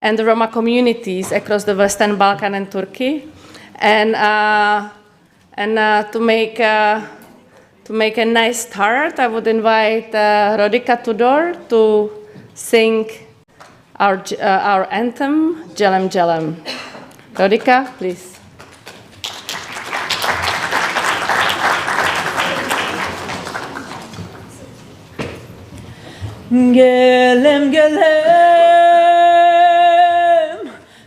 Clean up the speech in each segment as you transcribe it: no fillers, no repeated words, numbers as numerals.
and the Roma communities across the Western Balkan and Turkey. And to make a nice start, I would invite Rodica Tudor to sing our anthem, Jelem Jelem. Rodica, please. Gelem gelem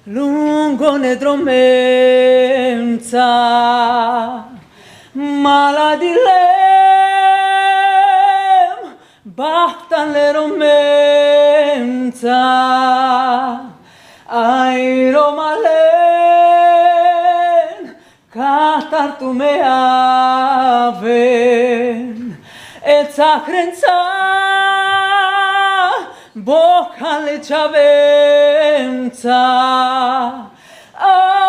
lungo nedromenza maladilem bahtan le romenza ai romalen katar tu me aven et sacrenza Boca le ciavenza ai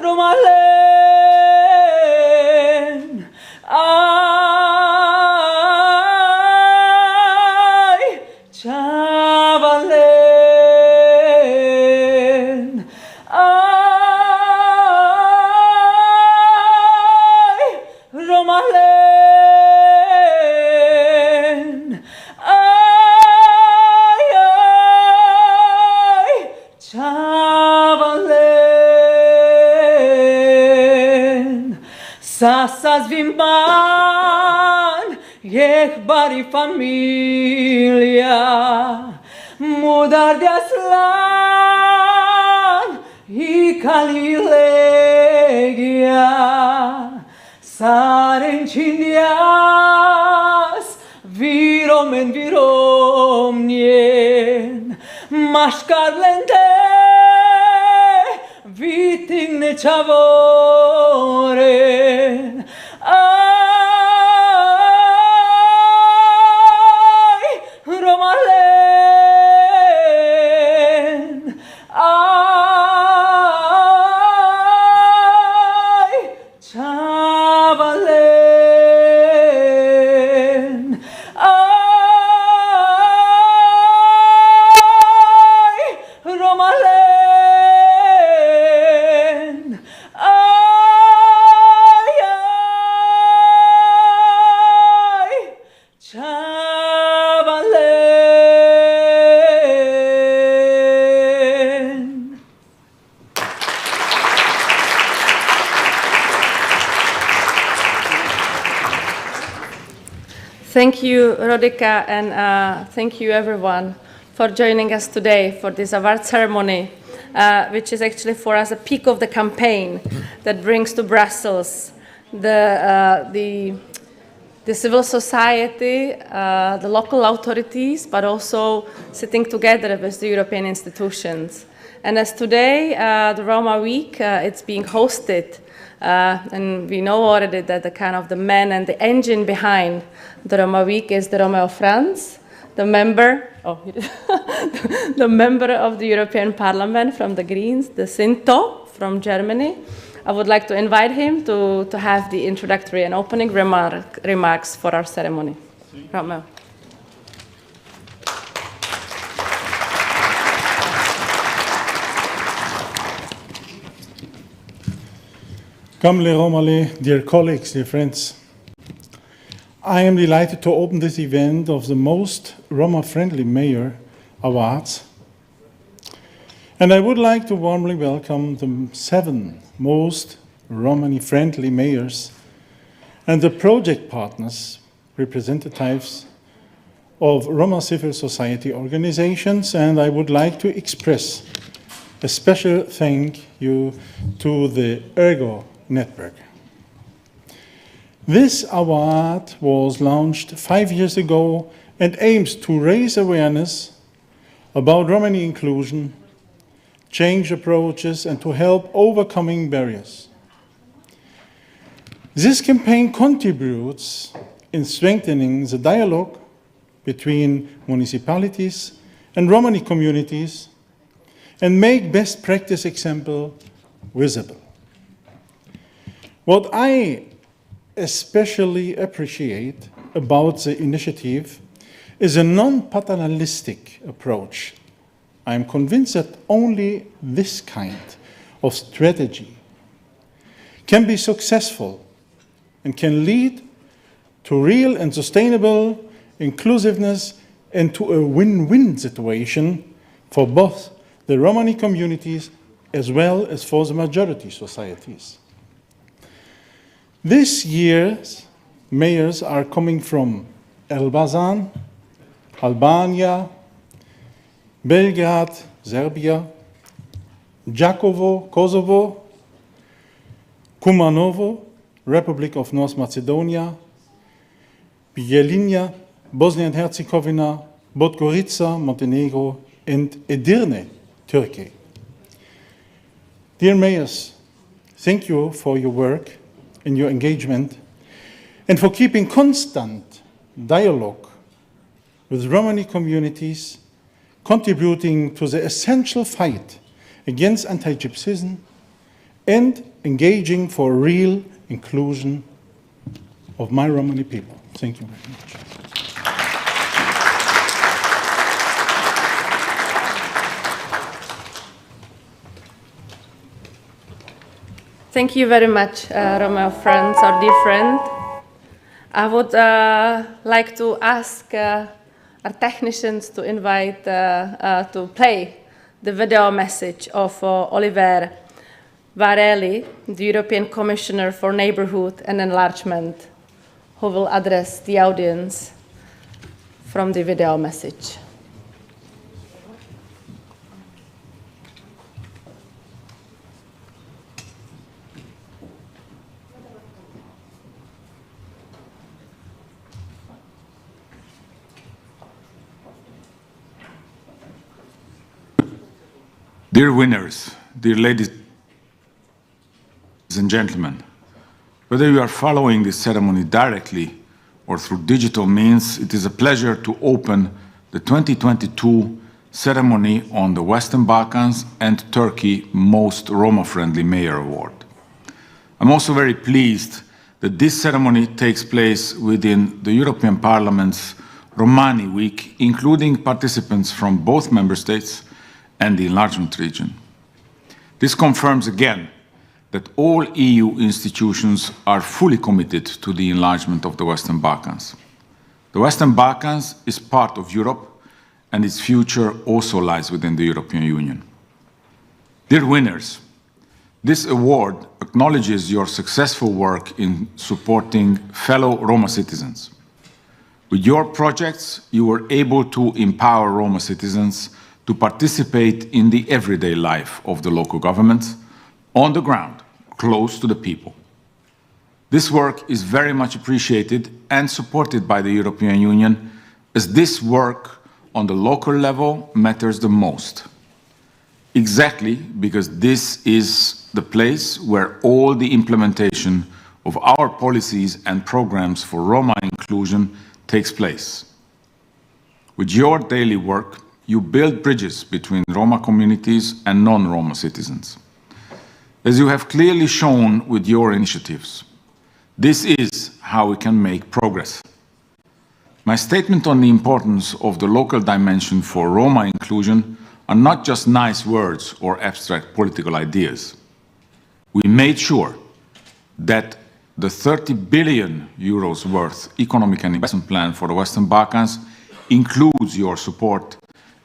Romalen ai Ciavalen ai Romalen Sasas vimban, jeh bari familia, mudar de aslan, i kalilegia, sarencinias, viromen viromnien, mașcarlente, viting ne ciavoren, ai Romalen, ai Ciavalen, ai Romalen, Thank you, Rodica, and thank you, everyone, for joining us today for this award ceremony, which is actually for us a peak of the campaign that brings to Brussels the civil society, the local authorities, but also sitting together with the European institutions. And as today, the Roma Week, it's being hosted, and we know already that the man and the engine behind the Roma Week is the Roma of France, the member of the European Parliament from the Greens, the Sinto from Germany. I would like to invite him to have the introductory and opening remarks for our ceremony. Romeo. Come les Romani, dear colleagues, dear friends. I am delighted to open this event of the Most Roma-Friendly Mayor Awards. And I would like to warmly welcome the 7 most Romani-friendly mayors and the project partners, representatives of Roma civil society organizations. And I would like to express a special thank you to the Ergo Network. This award was launched 5 years ago and aims to raise awareness about Romani inclusion, change approaches, and to help overcoming barriers. This campaign contributes in strengthening the dialogue between municipalities and Romani communities and make best practice example visible. What I especially appreciate about the initiative is a non-paternalistic approach. I am convinced that only this kind of strategy can be successful and can lead to real and sustainable inclusiveness and to a win-win situation for both the Romani communities as well as for the majority societies. This year's mayors are coming from Elbasan, Albania, Belgrade, Serbia, Đakovo, Kosovo, Kumanovo, Republic of North Macedonia, Bijeljina, Bosnia and Herzegovina, Podgorica, Montenegro, and Edirne, Turkey. Dear mayors, thank you for your work and your engagement and for keeping constant dialogue with Romani communities, contributing to the essential fight against anti-Gypsyism and engaging for real inclusion of my Romani people. Thank you very much. Thank you very much, Roma friends, our dear friend. I would like to ask our technicians to invite to play the video message of Oliver Varela, the European Commissioner for Neighbourhood and Enlargement, who will address the audience from the video message. Dear winners, dear ladies and gentlemen, whether you are following this ceremony directly or through digital means, it is a pleasure to open the 2022 ceremony on the Western Balkans and Turkey Most Roma-Friendly Mayor Award. I'm also very pleased that this ceremony takes place within the European Parliament's Romani Week, including participants from both member states and the enlargement region. This confirms again that all EU institutions are fully committed to the enlargement of the Western Balkans. The Western Balkans is part of Europe, and its future also lies within the European Union. Dear winners, this award acknowledges your successful work in supporting fellow Roma citizens. With your projects, you were able to empower Roma citizens to participate in the everyday life of the local governments, on the ground, close to the people. This work is very much appreciated and supported by the European Union, as this work on the local level matters the most. Exactly because this is the place where all the implementation of our policies and programs for Roma inclusion takes place. With your daily work, you build bridges between Roma communities and non-Roma citizens. As you have clearly shown with your initiatives, this is how we can make progress. My statement on the importance of the local dimension for Roma inclusion are not just nice words or abstract political ideas. We made sure that the 30 billion euros worth economic and investment plan for the Western Balkans includes your support,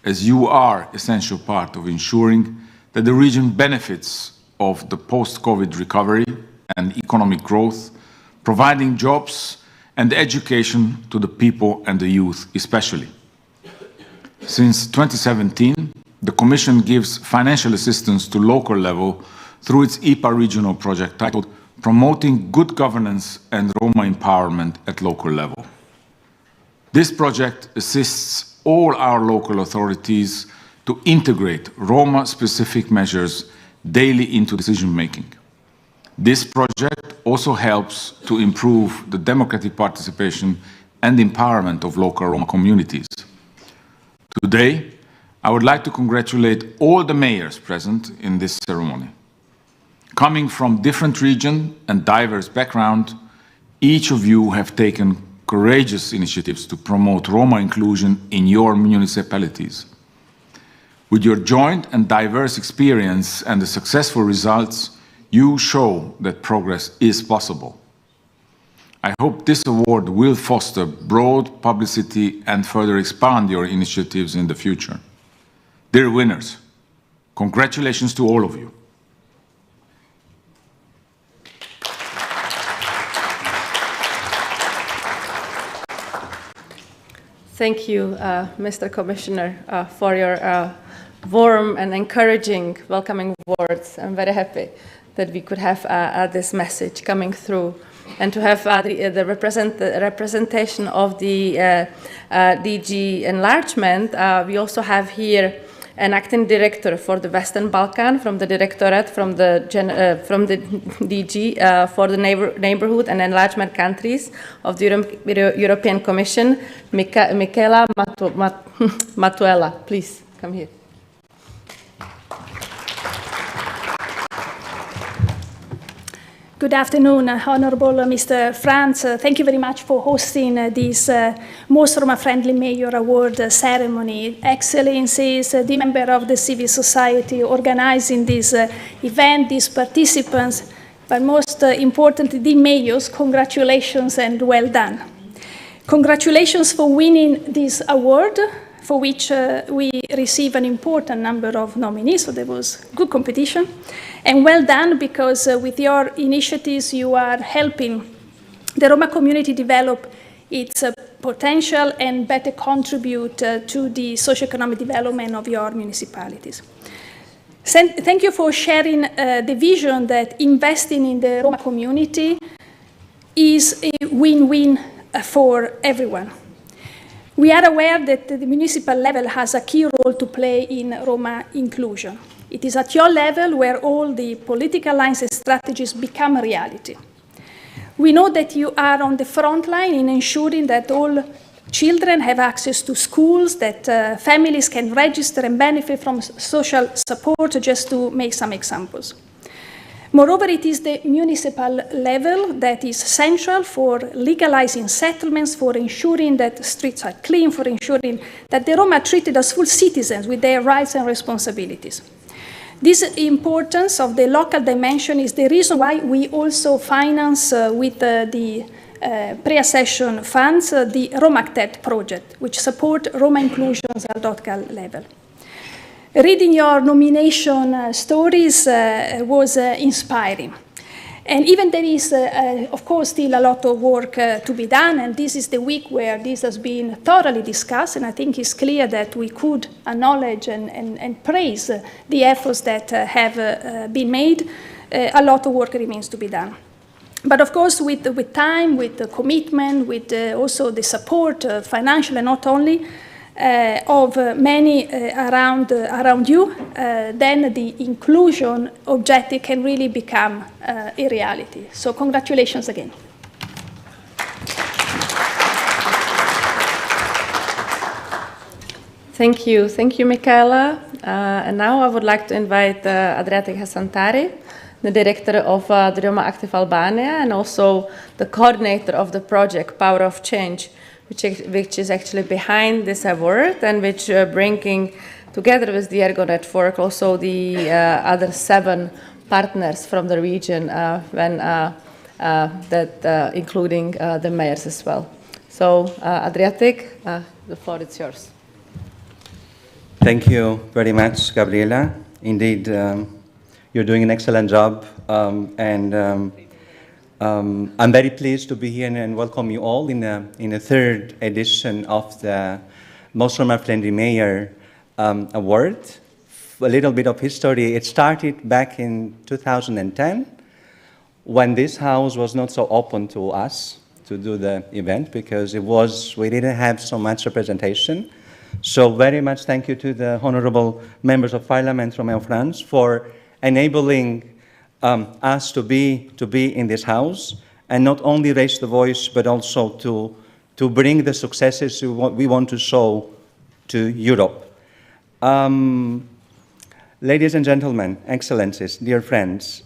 as you are an essential part of ensuring that the region benefits of the post-COVID recovery and economic growth, providing jobs and education to the people and the youth especially. Since 2017, the Commission gives financial assistance to local level through its IPA regional project titled Promoting Good Governance and Roma Empowerment at Local Level. This project assists all our local authorities to integrate Roma-specific measures daily into decision-making. This project also helps to improve the democratic participation and empowerment of local Roma communities. Today, I would like to congratulate all the mayors present in this ceremony. Coming from different regions and diverse backgrounds, each of you have taken courageous initiatives to promote Roma inclusion in your municipalities. With your joint and diverse experience and the successful results, you show that progress is possible. I hope this award will foster broad publicity and further expand your initiatives in the future. Dear winners, congratulations to all of you. Thank you, Mr. Commissioner, for your warm and encouraging, welcoming words. I'm very happy that we could have this message coming through and to have the representation of the DG Enlargement. We also have here an acting director for the Western Balkan from the Directorate from the DG for the neighborhood and enlargement countries of the European Commission, Michaela Matuela. Please come here. Good afternoon, Honorable Mr. Franz. Thank you very much for hosting this Most Roma-Friendly Mayor Award ceremony. Excellencies, the member of the civil society organizing this event, these participants, but most importantly, the mayors, congratulations and well done. Congratulations for winning this award, for which we received an important number of nominees, so there was good competition. And well done, because with your initiatives, you are helping the Roma community develop its potential and better contribute to the socioeconomic development of your municipalities. Thank you for sharing the vision that investing in the Roma community is a win-win for everyone. We are aware that the municipal level has a key role to play in Roma inclusion. It is at your level where all the political lines and strategies become a reality. We know that you are on the front line in ensuring that all children have access to schools, that families can register and benefit from social support, just to make some examples. Moreover, it is the municipal level that is central for legalizing settlements, for ensuring that streets are clean, for ensuring that the Roma are treated as full citizens with their rights and responsibilities. This importance of the local dimension is the reason why we also finance with the pre-accession funds the RomaCTED project, which support Roma inclusions at local level. Reading your nomination stories was inspiring. And even there is, of course, still a lot of work to be done, and this is the week where this has been thoroughly discussed, and I think it's clear that we could acknowledge and praise the efforts that have been made. A lot of work remains to be done. But of course, with time, with the commitment, with also the support, financial and not only, of many around you, then the inclusion objective can really become a reality. So congratulations again. Thank you, Michaela. And now I would like to invite Adriatic Hasantari, the director of the Roma Active Albania, and also the coordinator of the project Power of Change, which is actually behind this award, and which bringing together with the Ergo Network also the other 7 partners from the region, including the mayors as well. So Adriatic, the floor is yours. Thank you very much, Gabriela. Indeed, you're doing an excellent job, I'm very pleased to be here and welcome you all in the 3rd edition of the Most Roma-Friendly Mayor Award. A little bit of history. It started back in 2010 when this house was not so open to us to do the event because we didn't have so much representation. So very much thank you to the honorable members of parliament from France for enabling us to be in this house and not only raise the voice, but also to bring the successes we want to show to Europe. Ladies and gentlemen, excellencies, dear friends,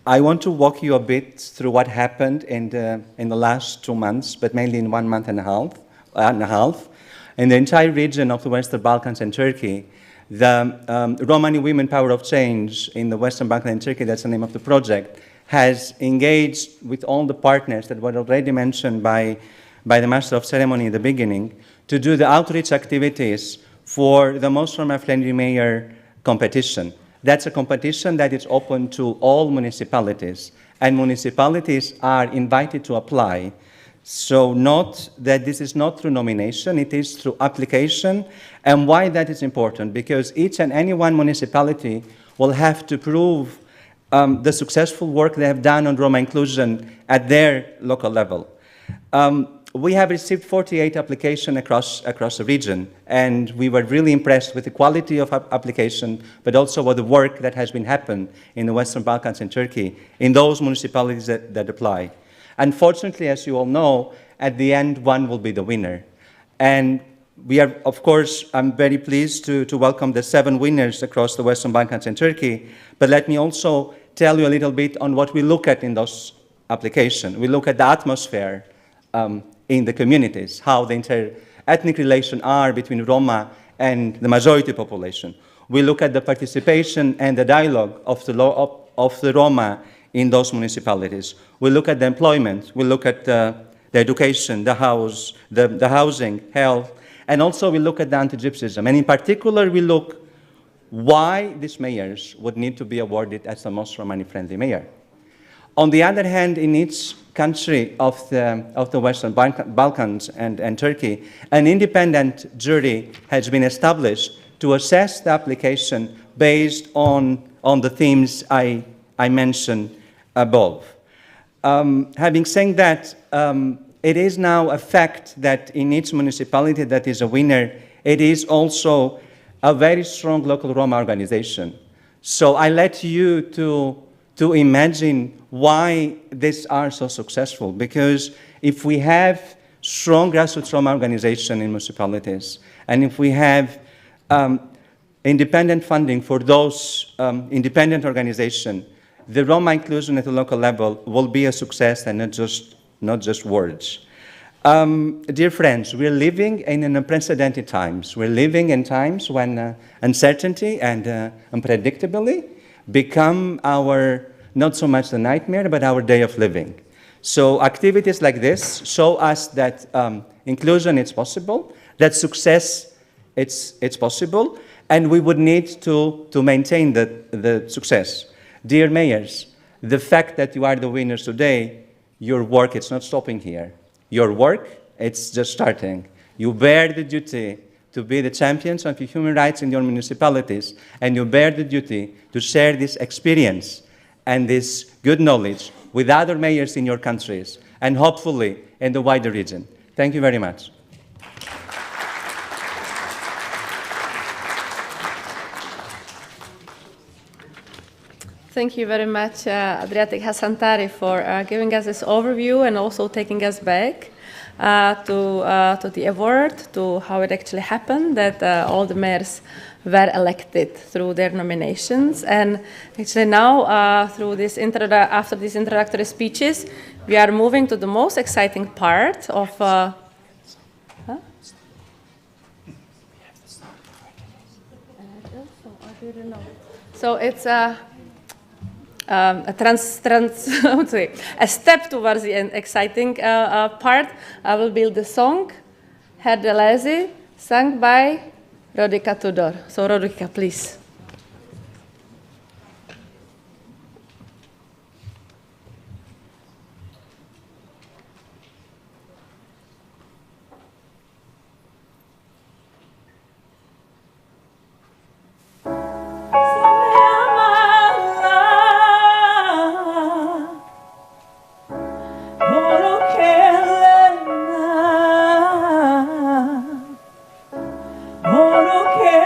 I want to walk you a bit through what happened in the last 2 months, but mainly in 1 month and a half. In the entire region of the Western Balkans and Turkey, the Romani Women Power of Change in the Western Balkans and Turkey, that's the name of the project, has engaged with all the partners that were already mentioned by the Master of Ceremony in the beginning to do the outreach activities for the Most Roma-Friendly Mayor competition. That's a competition that is open to all municipalities, and municipalities are invited to apply. So this is not through nomination, it is through application. And why that is important? Because each and any one municipality will have to prove the successful work they have done on Roma inclusion at their local level. We have received 48 applications across the region, and we were really impressed with the quality of application, but also with the work that has been happened in the Western Balkans and Turkey, in those municipalities that apply. Unfortunately, as you all know, at the end, one will be the winner. And we are, of course, I'm very pleased to welcome the 7 winners across the Western Balkans and Turkey, but let me also tell you a little bit on what we look at in those applications. We look at the atmosphere in the communities, how the inter-ethnic relations are between Roma and the majority population. We look at the participation and the dialogue of the Roma in those municipalities. We look at the employment, we look at the education, the housing, health, and also we look at the anti-Gypsyism. And in particular, we look why these mayors would need to be awarded as the most Romani-friendly mayor. On the other hand, in each country of the Western Balkans and Turkey, an independent jury has been established to assess the application based on the themes I mentioned above. Having said that, it is now a fact that in each municipality that is a winner, it is also a very strong local Roma organization. So I let you to imagine why these are so successful, because if we have strong grassroots Roma organization in municipalities, and if we have independent funding for those independent organizations, the Roma inclusion at the local level will be a success and not just words. Dear friends, we're living in unprecedented times. We're living in times when uncertainty and unpredictability become not so much the nightmare, but our day of living. So activities like this show us that inclusion is possible, that success it's possible, and we would need to maintain the success. Dear mayors, the fact that you are the winners today, your work, it's not stopping here. Your work, it's just starting. You bear the duty to be the champions of human rights in your municipalities, and you bear the duty to share this experience and this good knowledge with other mayors in your countries, and hopefully in the wider region. Thank you very much. Thank you very much, Adriatic Hasantari, for giving us this overview and also taking us back to the award, to how it actually happened, that all the mayors were elected through their nominations. And actually now, after these introductory speeches, we are moving to the most exciting part of... So it's a step towards the exciting part. I will build the song, Herdelezi, sung by Rodica Tudor. So Rodica, please. Moro che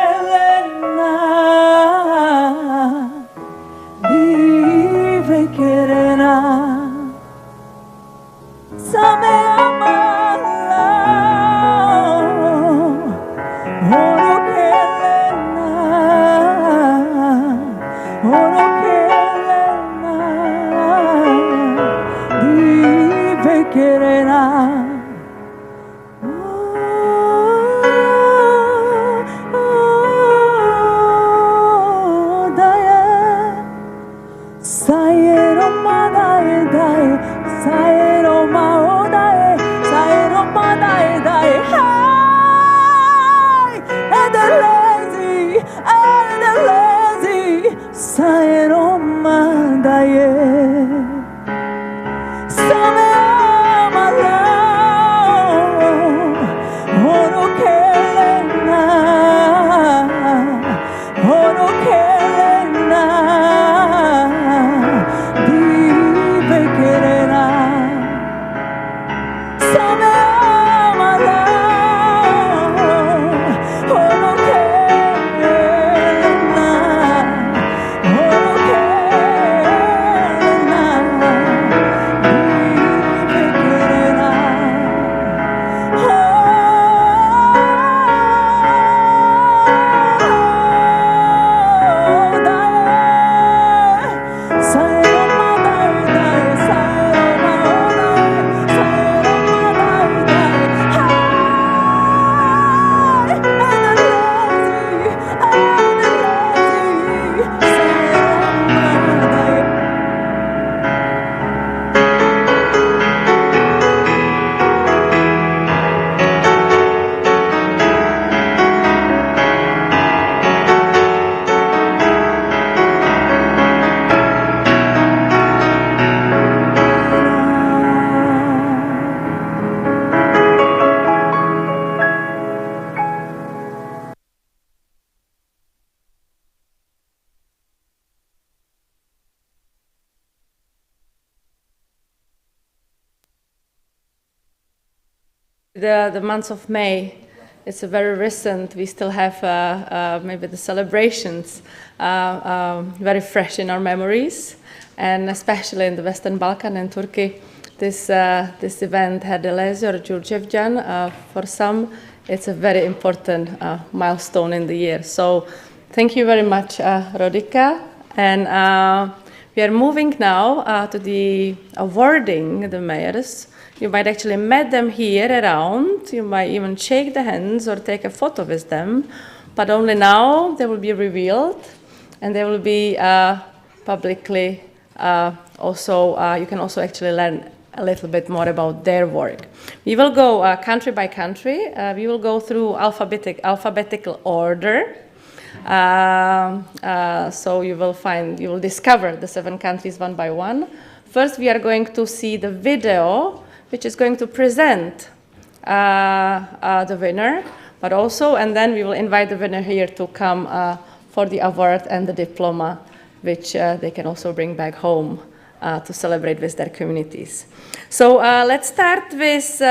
The month of May, it's a very recent. We still have maybe the celebrations very fresh in our memories, and especially in the Western Balkan and Turkey, this event had a leisure Jurjevjan. For some, it's a very important milestone in the year. So, thank you very much, Rodica, and we are moving now to the awarding the mayors. You might actually meet them here around. You might even shake the hands or take a photo with them. But only now they will be revealed, and they will be publicly also. You can also actually learn a little bit more about their work. We will go country by country. We will go through alphabetical order. So you will discover the 7 countries one by one. First, we are going to see the video, which is going to present the winner, but also, and then we will invite the winner here to come for the award and the diploma, which they can also bring back home to celebrate with their communities. So let's start with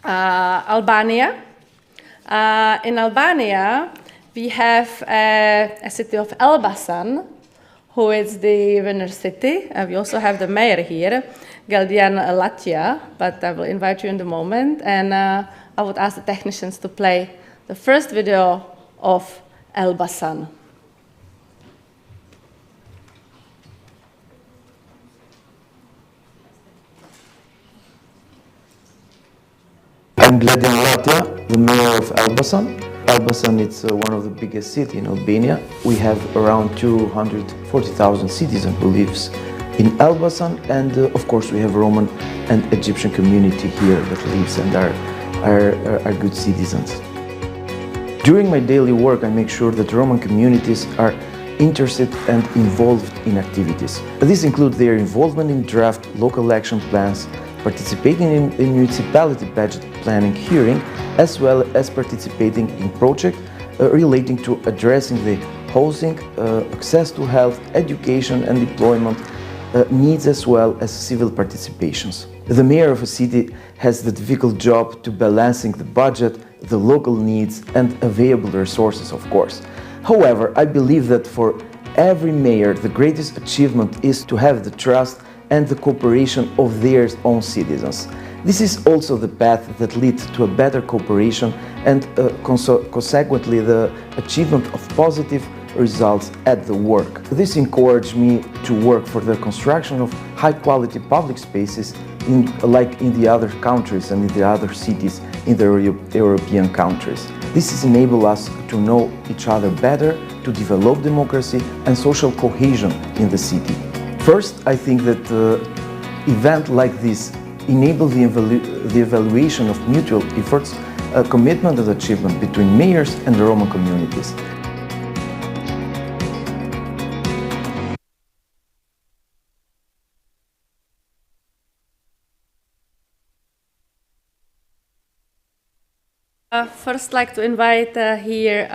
Albania. In Albania, we have a city of Elbasan, who is the winner city. We also have the mayor here, Geldian Latia, but I will invite you in a moment. And I would ask the technicians to play the first video of Elbasan. I'm Geldian Latia, the mayor of Elbasan. Elbasan is one of the biggest cities in Albania. We have around 240,000 citizens who lives in Elbasan, and of course we have Roman and Egyptian community here that lives and are good citizens. During my daily work, I make sure that Roman communities are interested and involved in activities. This includes their involvement in draft local action plans, participating in municipality budget planning hearing, as well as participating in projects relating to addressing the housing, access to health, education and employment needs, as well as civil participations. The mayor of a city has the difficult job to balancing the budget, the local needs and available resources, of course. However, I believe that for every mayor, the greatest achievement is to have the trust and the cooperation of their own citizens. This is also the path that leads to a better cooperation and consequently the achievement of positive results at the work. This encouraged me to work for the construction of high-quality public spaces like in the other countries and in the other cities in the European countries. This has enabled us to know each other better, to develop democracy and social cohesion in the city. First, I think that events like this enable the evaluation of mutual efforts, commitment and achievement between mayors and the Roma communities. First, like to invite here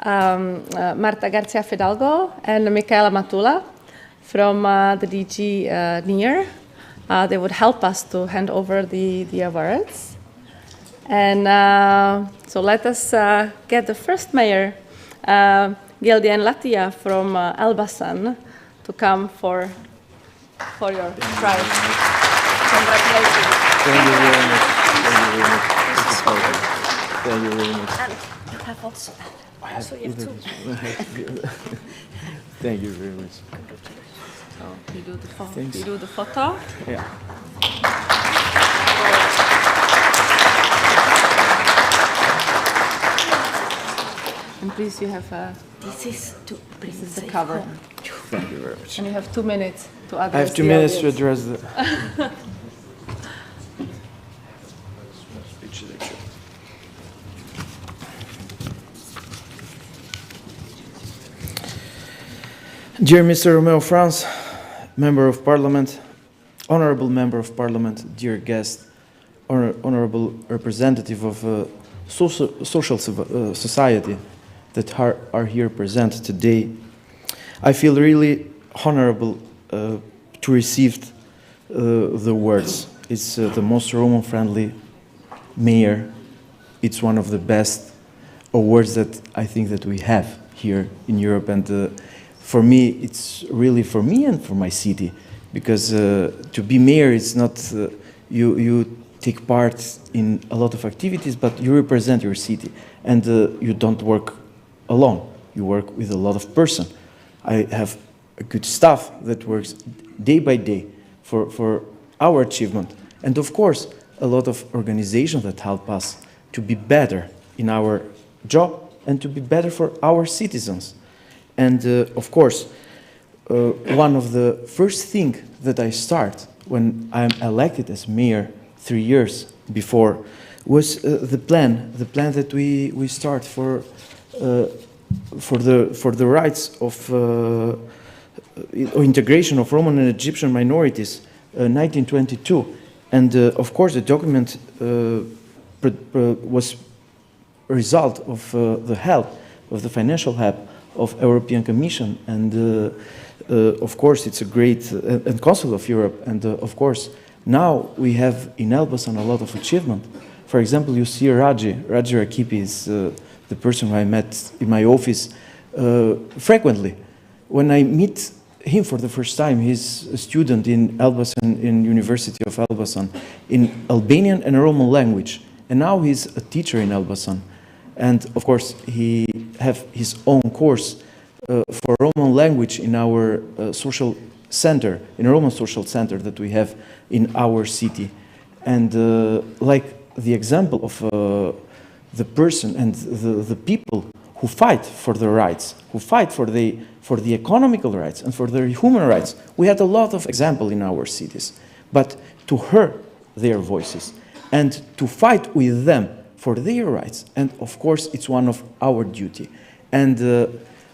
Marta Garcia Fidalgo and Michaela Matula from the DG NEAR. They would help us to hand over the awards. And so let us get the first mayor, Geldian Latia from Elbasan, to come for your prize. Congratulations. Thank you very much. Thank you very much. Thank you very much. And you have also that. So you have two. Thank you very much. So you do the photo. Yeah. And please, you have this is the cover. Thank you very much. And you have 2 minutes to address. I have 2 minutes to address the Dear Mr. Romeo Franz, Member of Parliament, Honorable Member of Parliament, dear guest, Honorable Representative of social society that are here present today, I feel really honorable to receive the words. is the most Roma-friendly mayor. It's one of the best awards that I think that we have here in Europe, and for me, it's really for me and for my city, because to be mayor is not you take part in a lot of activities, but you represent your city, and you don't work alone. You work with a lot of person. I have a good staff that works day by day for our achievement, and of course, a lot of organizations that help us to be better in our job and to be better for our citizens. And of course, one of the first things that I start when I'm elected as mayor 3 years before was the plan that we start for the rights of integration of Roman and Egyptian minorities, 1922. And of course, the document was a result of the help, of the financial help of European Commission, and of course it's a great and Council of Europe, and of course now we have in Elbasan a lot of achievement. For example, you see Raji Rakipi is the person who I met in my office frequently. When I meet him for the first time, he's a student in Elbasan, in University of Elbasan, in Albanian and Roman language, and now he's a teacher in Elbasan. And of course, he have his own course for Roman language in our social center, in a Roman social center that we have in our city. And like the example of the person and the people who fight for their rights, who fight for the economical rights and for their human rights, we had a lot of example in our cities. But to hear their voices and to fight with them for their rights, and of course it's one of our duty. And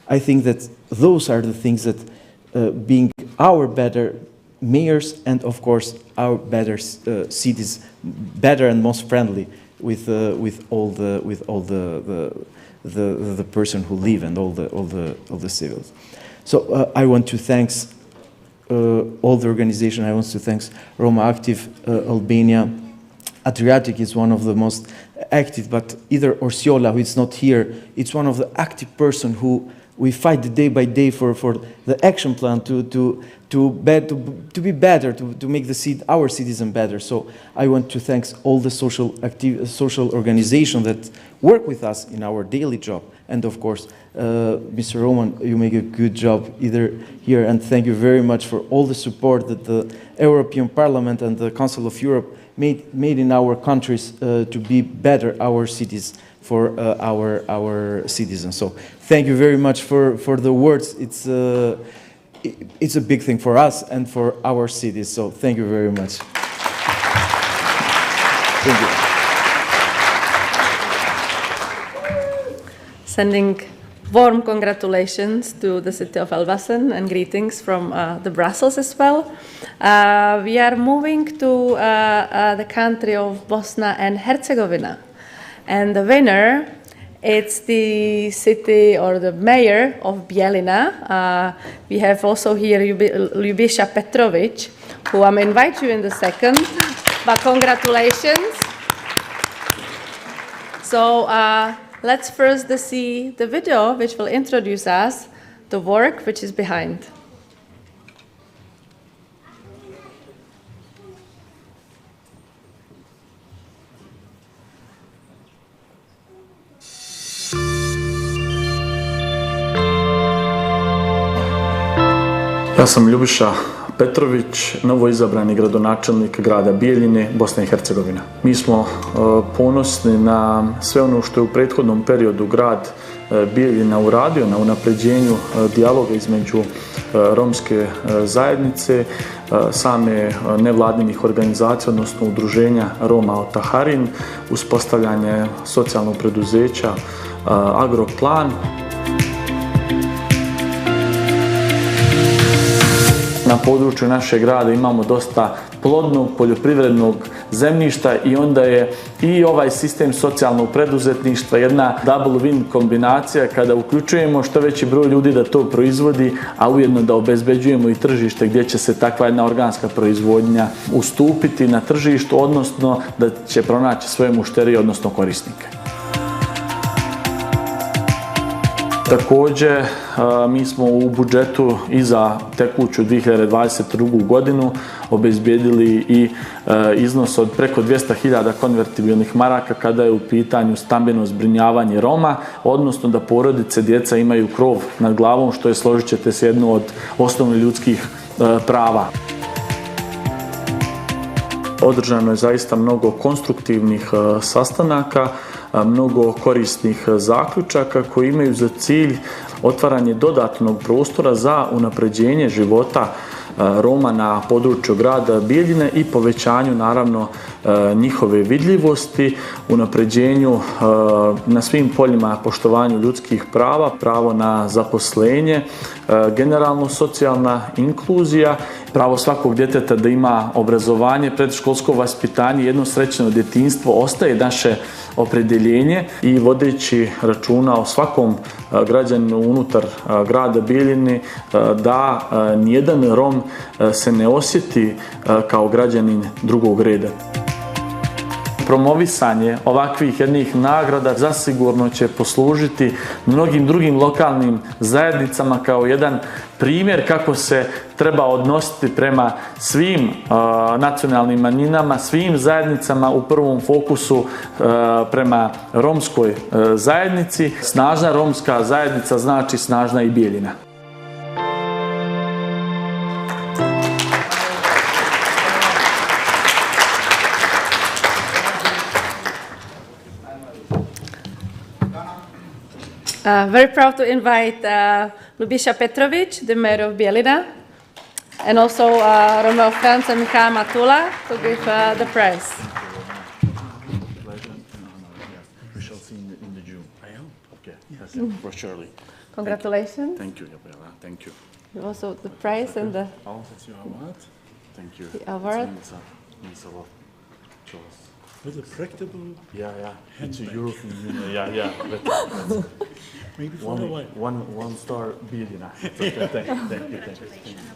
I think that those are the things that being our better mayors and of course our better cities, better and most friendly with all the person who live and all the civils. So I want to thank all the organization. I want to thank Roma Active Albania. Adriatic is one of the most active, but either Orsiola, who is not here, it's one of the active person who we fight day by day for the action plan to be better, to make our citizen better. So I want to thank all the social organizations that work with us in our daily job, and of course, Mr. Roman, you make a good job either here, and thank you very much for all the support that the European Parliament and the Council of Europe made in our countries to be better, our cities, for our citizens. So thank you very much for the words. It's a big thing for us and for our cities. So thank you very much. Thank you. Sending warm congratulations to the city of Elbasan and greetings from the Brussels as well. We are moving to the country of Bosnia and Herzegovina, and the winner, it's the city or the mayor of Bijeljina. We have also here Ljubiša Petrović, who I'm invite you in the second, but congratulations. So let's first see the video which will introduce us the work which is behind. Ja sam Ljubiša Petrović, novoizabrani gradonačelnik grada Bijeljine, Bosna i Hercegovina. Mi smo ponosni na sve ono što je u prethodnom periodu grad Bijeljina uradio na unapređenju dijaloga između romske zajednice, same nevladinih organizacija, odnosno udruženja Roma Otaharin, uspostavljanje socijalnog preduzeća Agroplan. Na području našeg grada imamo dosta plodnog poljoprivrednog zemljišta i onda je i ovaj sistem socijalnog preduzetništva jedna double win kombinacija kada uključujemo što veći broj ljudi da to proizvodi, a ujedno da obezbeđujemo i tržište gdje će se takva jedna organska proizvodnja ustupiti na tržištu, odnosno da će pronaći svoje mušterije, odnosno korisnike. Također, mi smo u budžetu i za tekuću 2022. godinu obezbijedili i iznos od preko 200.000 konvertibilnih maraka kada je u pitanju stambeno zbrinjavanje Roma, odnosno da porodice, djeca imaju krov nad glavom, što je, složit ćete se, jedno od osnovnih ljudskih prava. Održano je zaista mnogo konstruktivnih sastanaka, mnogo korisnih zaključaka koji imaju za cilj otvaranje dodatnog prostora za unapređenje života Roma na području grada Bijeljine i povećanju naravno njihove vidljivosti, unapređenju na svim poljima poštovanju ljudskih prava, pravo na zaposlenje, generalno socijalna inkluzija, pravo svakog djeteta da ima obrazovanje, predškolsko vaspitanje, jedno srećno djetinjstvo ostaje naše opredjeljenje i vodeći računa o svakom građaninu unutar grada Bijeljine da nijedan Rom se ne osjeti kao građanin drugog reda. Promovisanje ovakvih jednih nagrada zasigurno će poslužiti mnogim drugim lokalnim zajednicama kao jedan primjer kako se treba odnositi prema svim nacionalnim manjinama, svim zajednicama, u prvom fokusu prema romskoj zajednici. Snažna romska zajednica znači snažna i Bijeljina. Very proud to invite Ljubisha Petrovic, the mayor of Bijeljina, and also Romeo Franz and Mihaela Matula to give the prize. We shall see in the June. I hope. Okay, yes, for surely. Congratulations. Thank you, Gabriela. Thank you. Also the prize and the Oh, that's your award. Thank you. The award. Means a lot to us. With a practical Yeah. Into European Union. Yeah. maybe for a while. One star billionaire. Okay,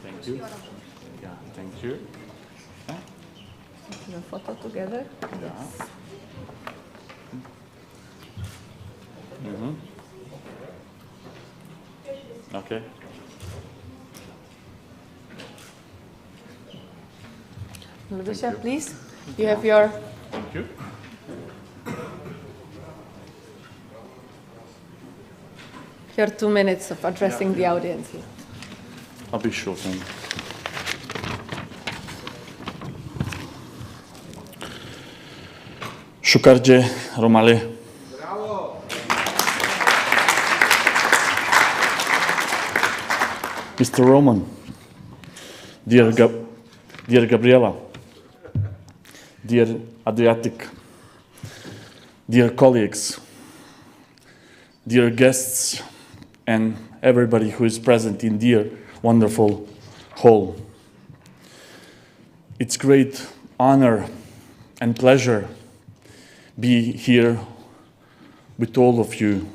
thank you. Yeah, thank you. a photo together. Yeah. Okay. Ljubisha, please. You have your Thank you. your 2 minutes of addressing the audience here. I'll be sure. Thank you. Shukarje Romali. Bravo. Mr. Roman, dear Gabriela, dear Adriatic, dear colleagues, dear guests, and everybody who is present in dear wonderful hall. It's great honor and pleasure be here with all of you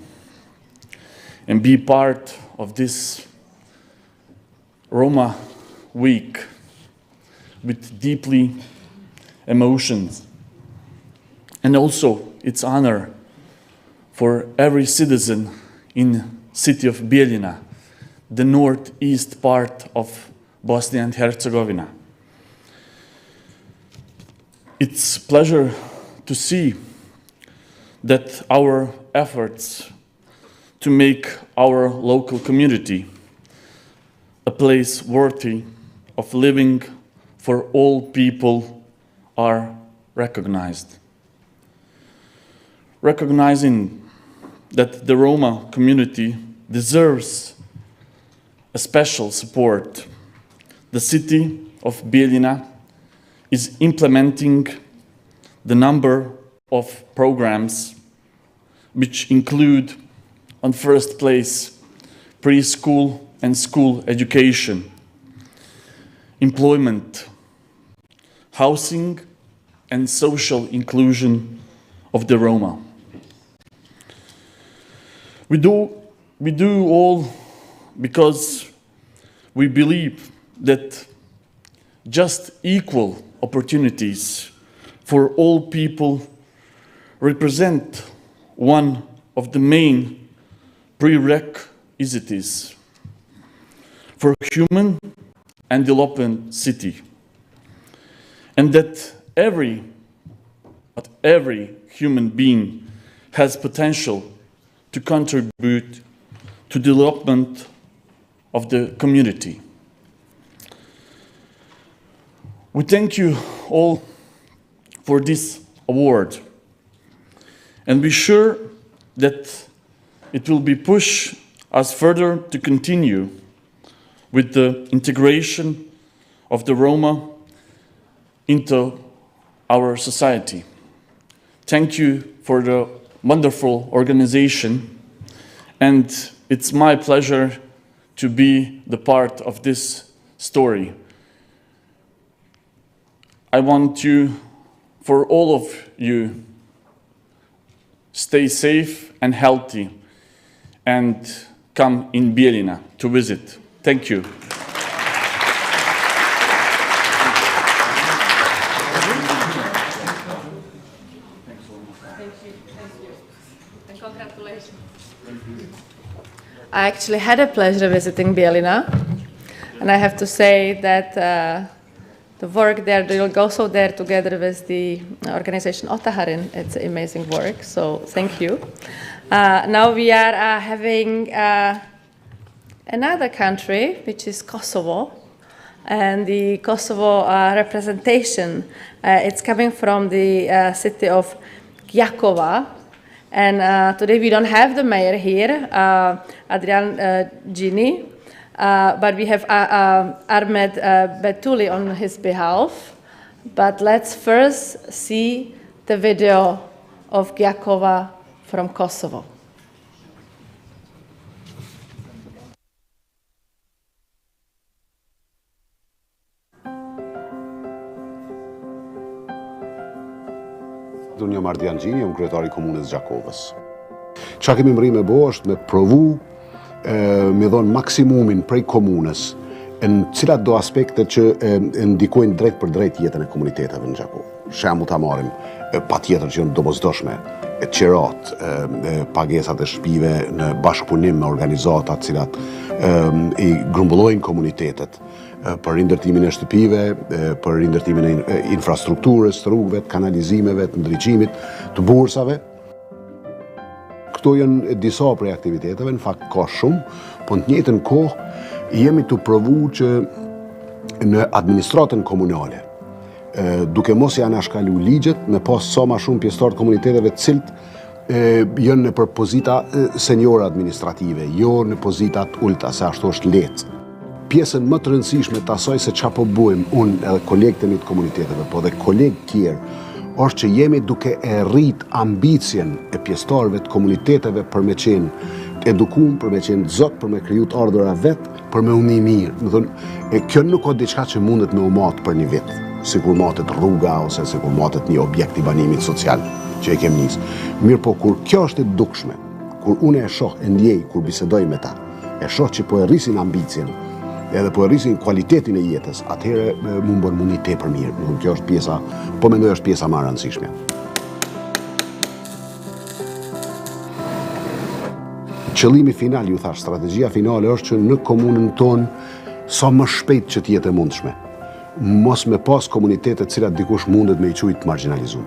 and be part of this Roma week with deeply emotions. And also it's honor for every citizen in city of Bijeljina, the northeast part of Bosnia and Herzegovina. It's pleasure to see that our efforts to make our local community a place worthy of living for all people are recognized. Recognizing that the Roma community deserves a special support, the city of Bijeljina is implementing the number of programs which include, on first place, preschool and school education, employment, housing, and social inclusion of the Roma. We do all because we believe that just equal opportunities for all people represent one of the main prerequisites for human and development city, and that every human being has potential to contribute to the development of the community. We thank you all for this award, and we're sure that it will be pushed us further to continue with the integration of the Roma into our society. Thank you for the wonderful organization, and it's my pleasure to be the part of this story. I want you, for all of you, stay safe and healthy and come in Bijeljina to visit. Thank you. And congratulations. I actually had a pleasure visiting Bijeljina, and I have to say that the work there, they will go so there together with the organization Otaharin. It's amazing work, so thank you. Now we are having another country, which is Kosovo, and the Kosovo representation, it's coming from the city of Gjacova, and today we don't have the mayor here, Adrian Gini, but we have Ahmed Betuli on his behalf. But let's first see the video of Gjacova from Kosovo. Unë jam Ardian Gjini, jam kryetari i komunës Gjakovës. Qa kemi mëri me bo është me provu me dhonë maksimumin prej komunës në cilat do aspekte që ndikojnë drejt për drejt jetën e komuniteteve në Gjakovë. Shembull ta marrim patjetër që janë domosdoshme, qerat, pagesat e shtëpive në bashkëpunim me organizata të cilat i grumbullojnë komunitetet, për rindërtimin e shtëpive, për rindërtimin e infrastrukturës, të rrugëve, të kanalizimeve, të ndriçimit, të bursave. Këto janë disa prej aktiviteteve, në fakt ka shumë, po në të njëjtën kohë jemi të provu që në administratën komunale, duke mos janë anashkalu ligjet, me pas sa ma shumë pjesëtar të komuniteteve të cilët janë në për pozita seniore administrative, jo në pozitat ulta, se ashtu është lehtë. Pjesën më të rëndësishme të asaj se qa po bujmë unë edhe kolegët e mi të komuniteteve, po dhe kolegë tjerë, është që jemi duke e rrit ambicjen e pjesëtarëve të komuniteteve për me qenë të edukum, për me qenë zot, për me kriju të ardhura vetë, për me uni mirë. Më thënë, kjo nuk ka diçka që mundet me u matë për një vit, sikur matet rruga ose sikur matet një objekt i banimit social që e kem nisë. Mirë po, kur kjo është e dukshme, kur unë e shoh, e ndjej, kur bisedoj me ta, e shoh që po e rrisin ambicjen, edhe po e rrisin kualitetin e jetës, atëhere më bën mundi tepër mirë. Kjo është pjesa, po mendoj është pjesa më e rëndësishme. Qëllimi final, ju thash, strategjia finale është që në komunën tonë sa më shpejt që t'jetë e mundshme. Mos me pas komunitetet cilat dikush mundet me i quajtë marginalizuar.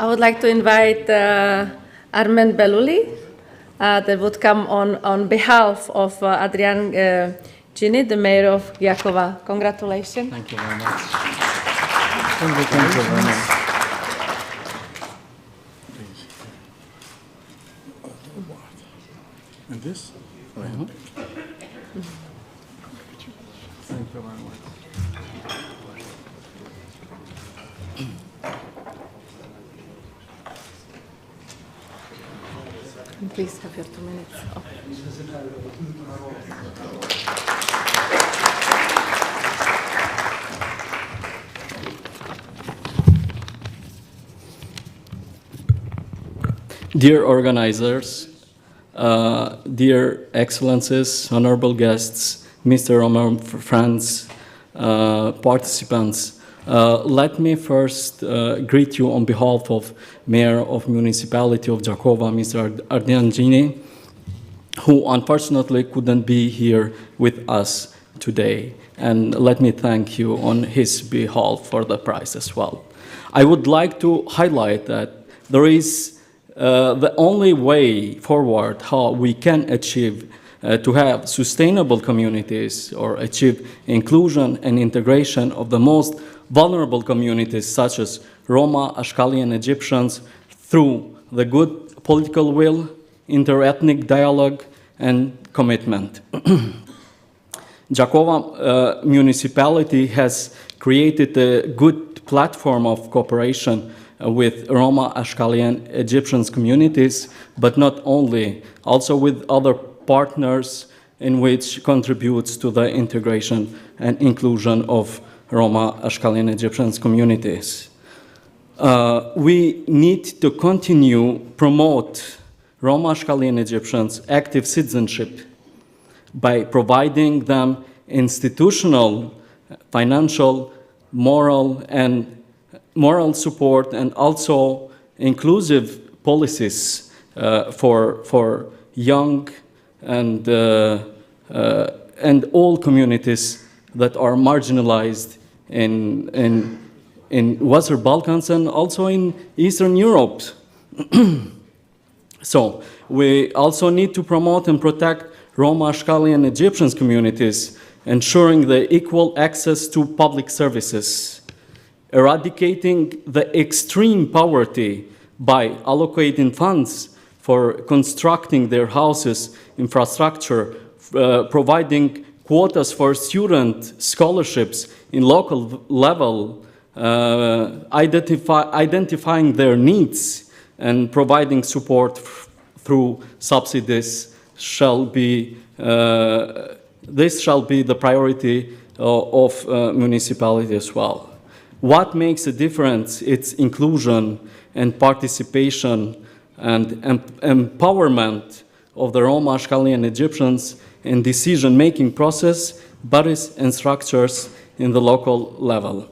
I would like to invite Armen Beluli that would come on behalf of Adrian Gini, the mayor of Gjacova. Congratulations. Thank you very much. Thank you very much. And this? Thank you very much. please have your 2 minutes. Oh. Dear organizers, dear excellencies, honorable guests, Mr. Roman Franz, participants, let me first greet you on behalf of Mayor of Municipality of Jakova, Mr. Ardiangini, who unfortunately couldn't be here with us today. And let me thank you on his behalf for the prize as well. I would like to highlight that there is the only way forward how we can achieve to have sustainable communities or achieve inclusion and integration of the most vulnerable communities such as Roma, Ashkali and Egyptians through the good political will, interethnic dialogue and commitment. Jakova municipality has created a good platform of cooperation with Roma, Ashkali and Egyptians communities, but not only, also with other partners in which contributes to the integration and inclusion of Roma, Ashkali and Egyptians communities. We need to continue promote Roma, Ashkali and Egyptians active citizenship by providing them institutional, financial, moral support and also inclusive policies for young and all communities that are marginalized in Western Balkans and also in Eastern Europe. So we also need to promote and protect Roma, Ashkali and Egyptians communities, ensuring the equal access to public services, eradicating the extreme poverty by allocating funds for constructing their houses, infrastructure, providing quotas for student scholarships in local level, identifying their needs and providing support through subsidies shall be this shall be the priority of municipality as well. What makes a difference? It's inclusion and participation and empowerment of the Roma, Ashkali and Egyptians in decision-making process, bodies and structures in the local level.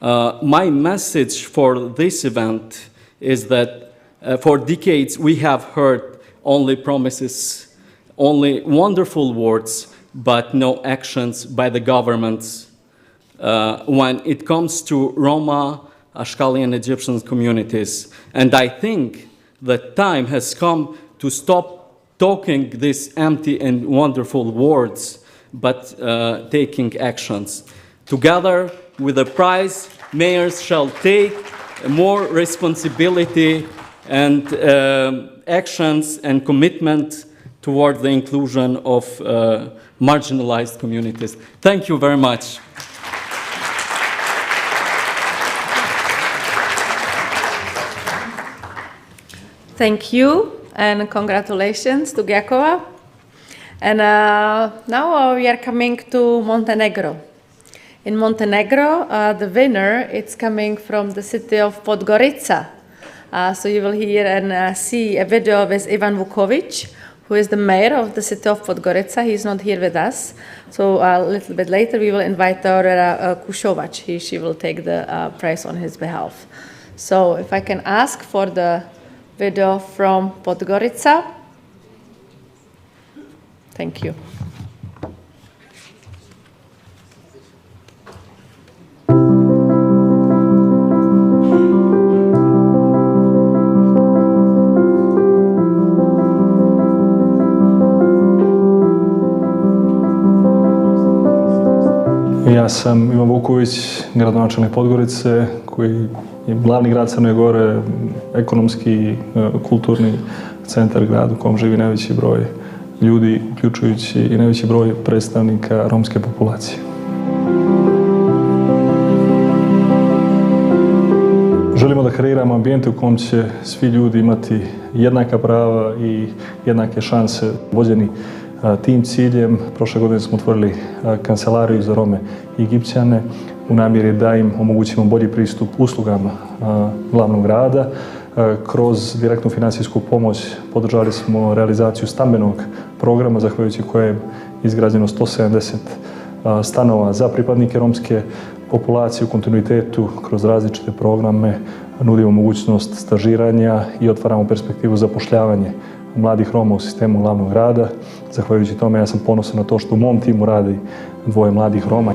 My message for this event is that for decades we have heard only promises, only wonderful words, but no actions by the governments when it comes to Roma, Ashkali and Egyptian communities. And I think the time has come to stop talking these empty and wonderful words, but taking actions. Together with the prize, mayors shall take more responsibility and actions and commitment toward the inclusion of marginalized communities. Thank you very much. Thank you and congratulations to Jakova. And now we are coming to Montenegro. In Montenegro, the winner is coming from the city of Podgorica. So you will hear and see a video with Ivan Vukovic, who is the mayor of the city of Podgorica. He's not here with us. So a little bit later, we will invite Aurora Kušovac. She will take the prize on his behalf. So if I can ask for the video from Podgorica. Thank you. Ja sam Ivan Vuković, gradonačelnik Podgorice, koji je glavni grad Crne Gore, ekonomski, kulturni centar grad u kom živi najveći broj ljudi, uključujući i najveći broj predstavnika romske populacije. Želimo da kreiramo ambijente u kom će svi ljudi imati jednaka prava i jednake šanse. Vođeni tim ciljem, prošle godine smo otvorili kancelariju za Rome i Egipćane u namjeri da im omogućimo bolji pristup uslugama glavnog grada. Kroz direktnu financijsku pomoć podržali smo realizaciju stambenog programa, zahvaljujući kojem je izgrađeno 170 stanova za pripadnike romske populacije u kontinuitetu. Kroz različite programe nudimo mogućnost stažiranja i otvaramo perspektivu zapošljavanja mladih Roma u sistemu glavnog grada. Zahvaljujući tome ja sam ponosan na to što u mom timu radi 2 mladih Roma.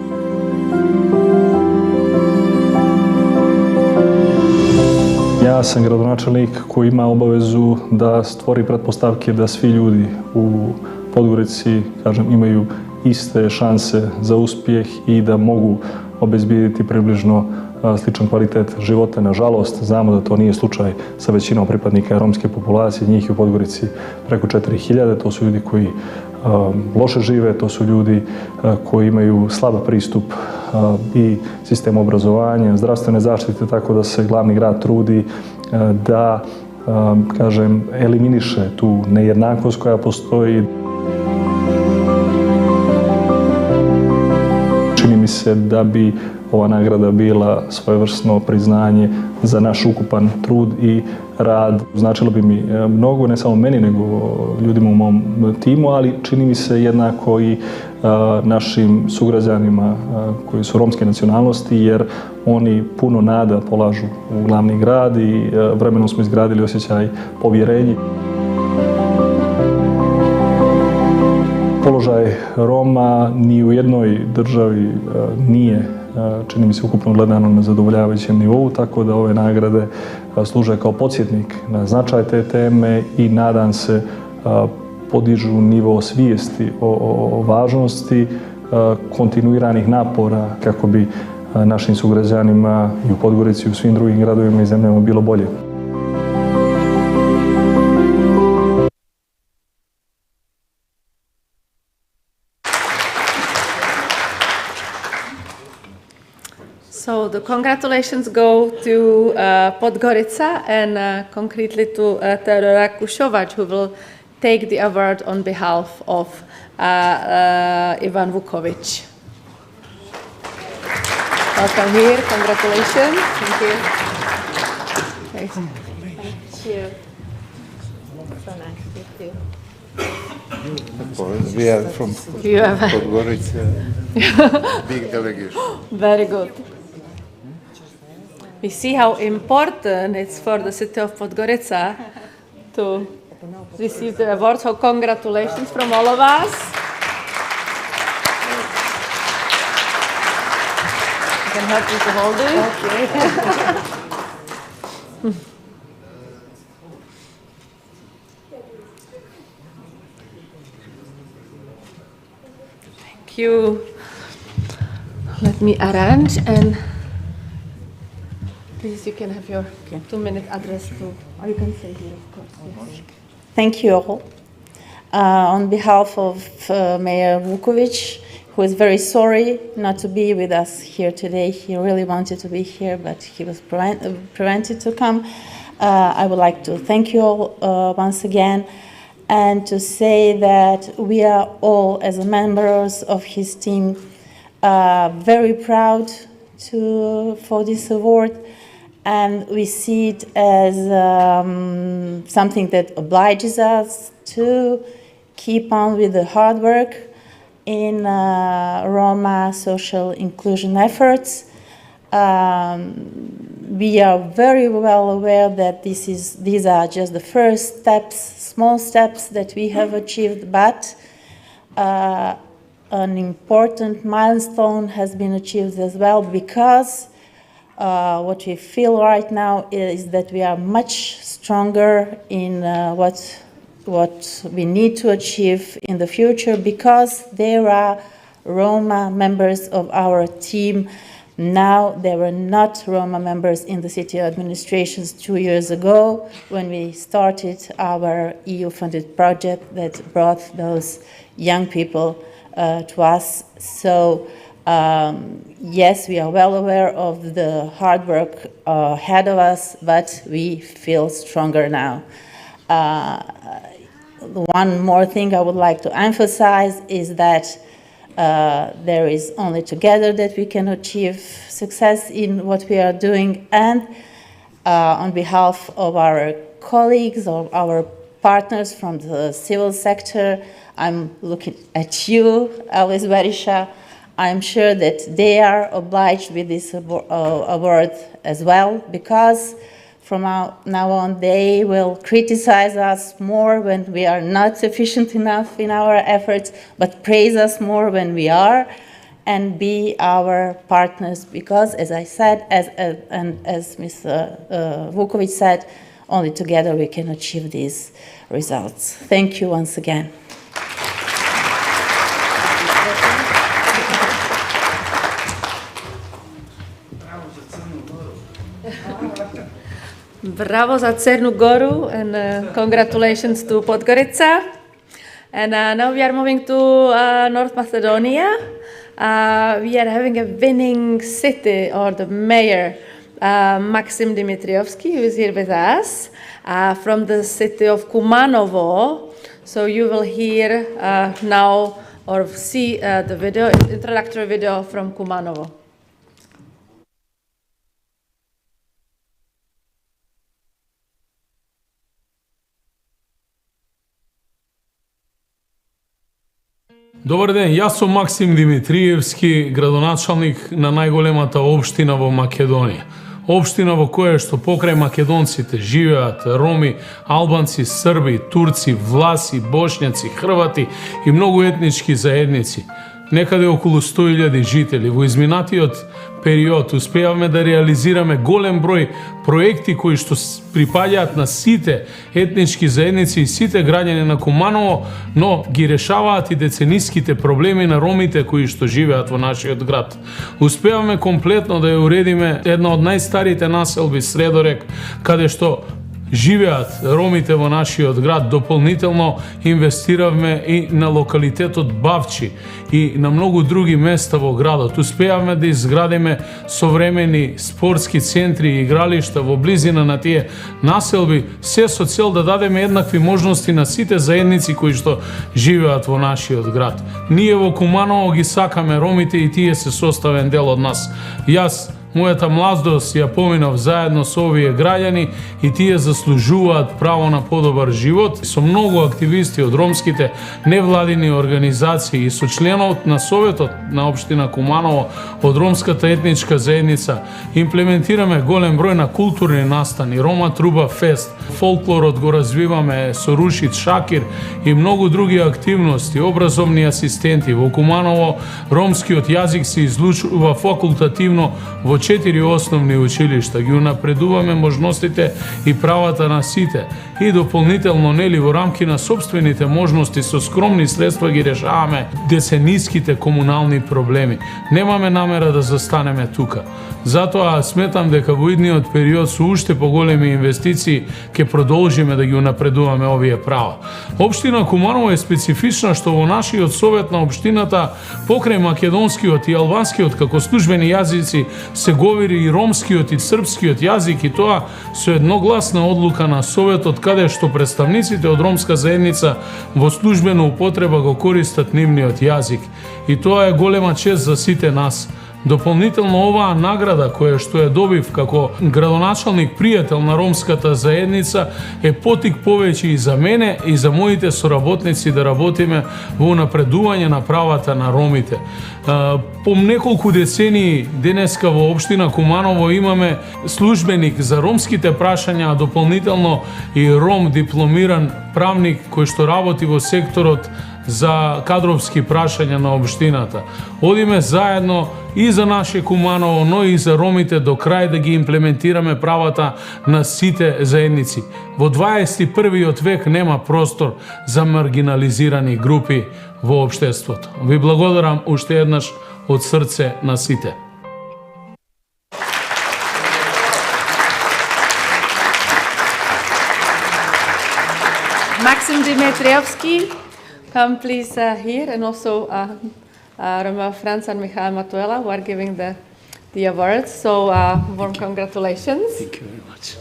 Ja sam gradonačelnik koji ima obavezu da stvori pretpostavke da svi ljudi u Podgorici, kažem, imaju iste šanse za uspjeh i da mogu obezbijediti približno sličan kvalitet života. Nažalost, znamo da to nije slučaj sa većinom pripadnika romske populacije, njih je u Podgorici preko 4000, to su ljudi koji loše žive, to su ljudi koji imaju slab pristup i sistemu obrazovanja, zdravstvene zaštite, tako da se glavni grad trudi da, kažem, eliminiše tu nejednakost koja postoji. Čini mi se da bi ova nagrada bila svojevrsno priznanje za naš ukupan trud i rad. Značilo bi mi mnogo, ne samo meni, nego ljudima u mom timu, ali čini mi se jednako i našim sugrađanima koji su romske nacionalnosti, jer oni puno nada polažu u glavni grad i vremenom smo izgradili osjećaj povjerenja. Položaj Roma ni u jednoj državi nije, čini mi se, ukupno gledano na zadovoljavajućem nivou, tako da ove nagrade služe kao podsjetnik na značaj te teme i nadam se podižu nivo svijesti o važnosti kontinuiranih napora kako bi našim sugrađanima i u Podgorici i u svim drugim gradovima i zemljama bilo bolje. So the congratulations go to Podgorica and concretely to Teodora Kušovac, who will take the award on behalf of Ivan Vukovic. Welcome here, congratulations. Thank you. Thank you. So nice to meet you. We are from Podgorica, big delegation. Very good. We see how important it's for the city of Podgorica to receive the award, so congratulations from all of us. I can help you to hold it. Okay. Thank you. Let me arrange, and please, you can have your 2-minute address too. Or you can say here, of course. Yes. Thank you all. On behalf of Mayor Vukovic, who is very sorry not to be with us here today. He really wanted to be here, but he was prevented to come. I would like to thank you all once again and to say that we are all, as members of his team, very proud for this award. And we see it as something that obliges us to keep on with the hard work in Roma social inclusion efforts. We are very well aware that these are just the first steps, small steps that we have achieved, but an important milestone has been achieved as well, because what we feel right now is that we are much stronger in what we need to achieve in the future, because there are Roma members of our team now. There were not Roma members in the city administrations 2 years ago when we started our EU-funded project that brought those young people to us. So yes, we are well aware of the hard work ahead of us, but we feel stronger now. One more thing I would like to emphasize is that there is only together that we can achieve success in what we are doing, and on behalf of our colleagues or our partners from the civil sector, I'm looking at you, Alice Berisha. I'm sure that they are obliged with this award as well, because from now on they will criticize us more when we are not sufficient enough in our efforts, but praise us more when we are, and be our partners, because, as I said, and as Mr. Vukovic said, only together we can achieve these results. Thank you once again. Bravo za Crnu Goru, and congratulations to Podgorica. And now we are moving to North Macedonia. We are having a winning city, or the mayor, Maxim Dimitrievski, who is here with us, from the city of Kumanovo. So you will hear now, or see the video, introductory video from Kumanovo. Добар ден, јас сум Максим Димитриевски, градоначалник на најголемата општина во Македонија. Општина во која што покрај македонците живеат роми, албанци, срби, турци, власи, бошњаци, хрвати и многу етнички заедници. Некаде околу 100.000 жители. Во изминатиот период успеавме да реализираме голем број проекти кои што припаѓаат на сите етнички заедници и сите граѓани на Куманово, но ги решаваат и децениските проблеми на ромите кои што живеат во нашиот град. Успеавме комплетно да ја уредиме една од најстарите населби Средорек, каде што живеат ромите во нашиот град. Дополнително инвестиравме и на локалитетот Бавчи и на многу други места во градот. Успеавме да изградиме современи спортски центри и игралишта во близина на тие населби, се со цел да дадеме еднакви можности на сите заедници кои што живеат во нашиот град. Ние во Куманово ги сакаме ромите и тие се составен дел од нас. Јас мојата младост ја поминав заедно со овие граѓани и тие заслужуваат право на подобар живот. Со многу активисти од ромските невладини организации и со членот на Советот на општина Куманово од ромската етничка заедница имплементираме голем број на културни настани, Рома Труба Фест, фолклорот го развиваме со Рушит Шакир и многу други активности, образовни асистенти. Во Куманово ромскиот јазик се излучува факултативно во 4 основни училишта. Ги унапредуваме можностите и правата на сите и дополнително нели во рамки на собствените можности со скромни средства ги решаваме децениските комунални проблеми. Немаме намера да застанеме тука. Затоа сметам дека во идниот период со уште поголеми инвестиции ќе продолжиме да ги унапредуваме овие права. Општина Куманово е специфична што во нашиот совет на општината покрај македонскиот и албанскиот како службени јазици се говори и ромскиот и српскиот јазик, и тоа со едногласна одлука на советот, каде што представниците од ромска заедница во службена употреба го користат нивниот јазик. И тоа е голема чест за сите нас. Дополнително оваа награда која што ја добив како градоначалник пријател на ромската заедница е потик повеќе и за мене и за моите соработници да работиме во напредување на правата на ромите. По неколку децении денеска во општина Куманово имаме службеник за ромските прашања, а дополнително и ром дипломиран правник кој што работи во секторот за кадровски прашања на општината. Одиме заедно и за наше Куманово, но и за ромите до крај да ги имплементираме правата на сите заедници. Во 21. век нема простор за маргинализирани групи во општеството. Ви благодарам уште еднаш од срце на сите. Maxim Dimitrievski, come please here, and also Roma Franz and Michael Matuela, who are giving the the awards. So warm congratulations. Thank you very much.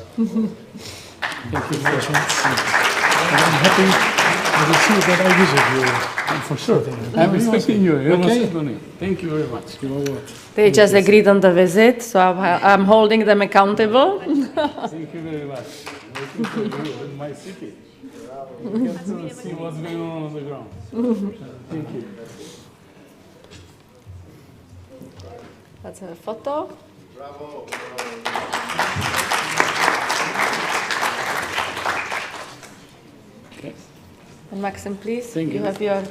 Thank you very much. I'm happy to see that I visit you. For sure. I'm expecting you. Okay. Thank you very much. They just agreed on the visit, so I'm holding them accountable. Thank you very much. In my city. You get to see what's going on the ground. Thank you. That's a photo. Bravo. Okay. And Maxim, please, Thank you. have your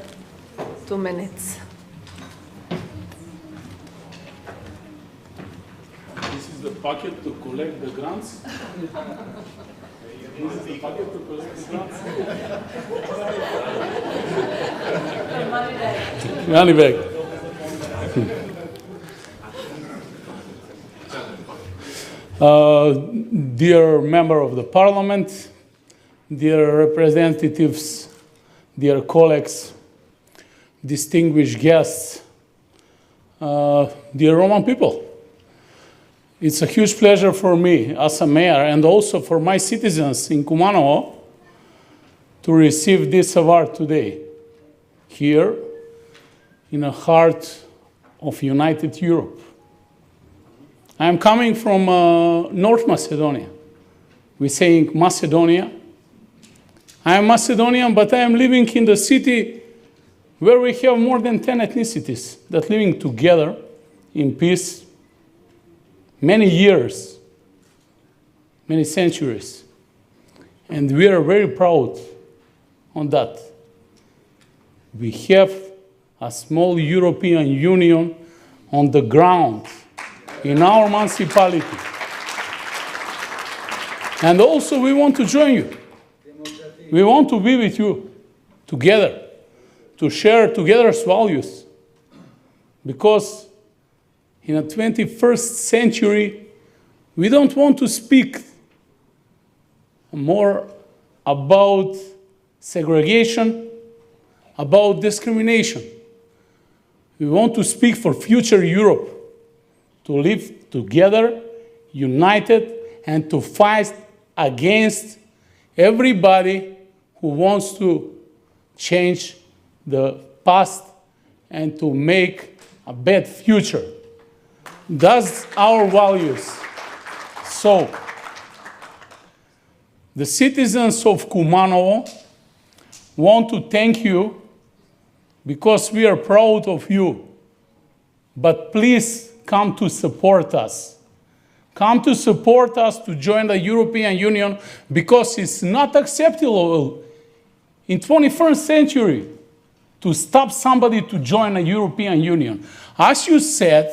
2 minutes. This is the packet to collect the grants. This is the packet to collect the grants. Money bag. Dear member of the parliament, dear representatives, dear colleagues, distinguished guests, dear Roman people. It's a huge pleasure for me as a mayor and also for my citizens in Kumanovo to receive this award today, here in the heart of United Europe. I am coming from North Macedonia. We're saying Macedonia. I am Macedonian, but I am living in the city where we have more than 10 ethnicities that living together in peace many years, many centuries. And we are very proud on that. We have a small European Union on the ground in our municipality. And also we want to join you. We want to be with you together, to share together's values. Because in the 21st century, we don't want to speak more about segregation, about discrimination. We want to speak for future Europe, to live together, united, and to fight against everybody who wants to change the past and to make a bad future. That's our values. So, the citizens of Kumanovo want to thank you because we are proud of you. But please come to support us. Come to support us to join the European Union because it's not acceptable in 21st century to stop somebody to join the European Union. As you said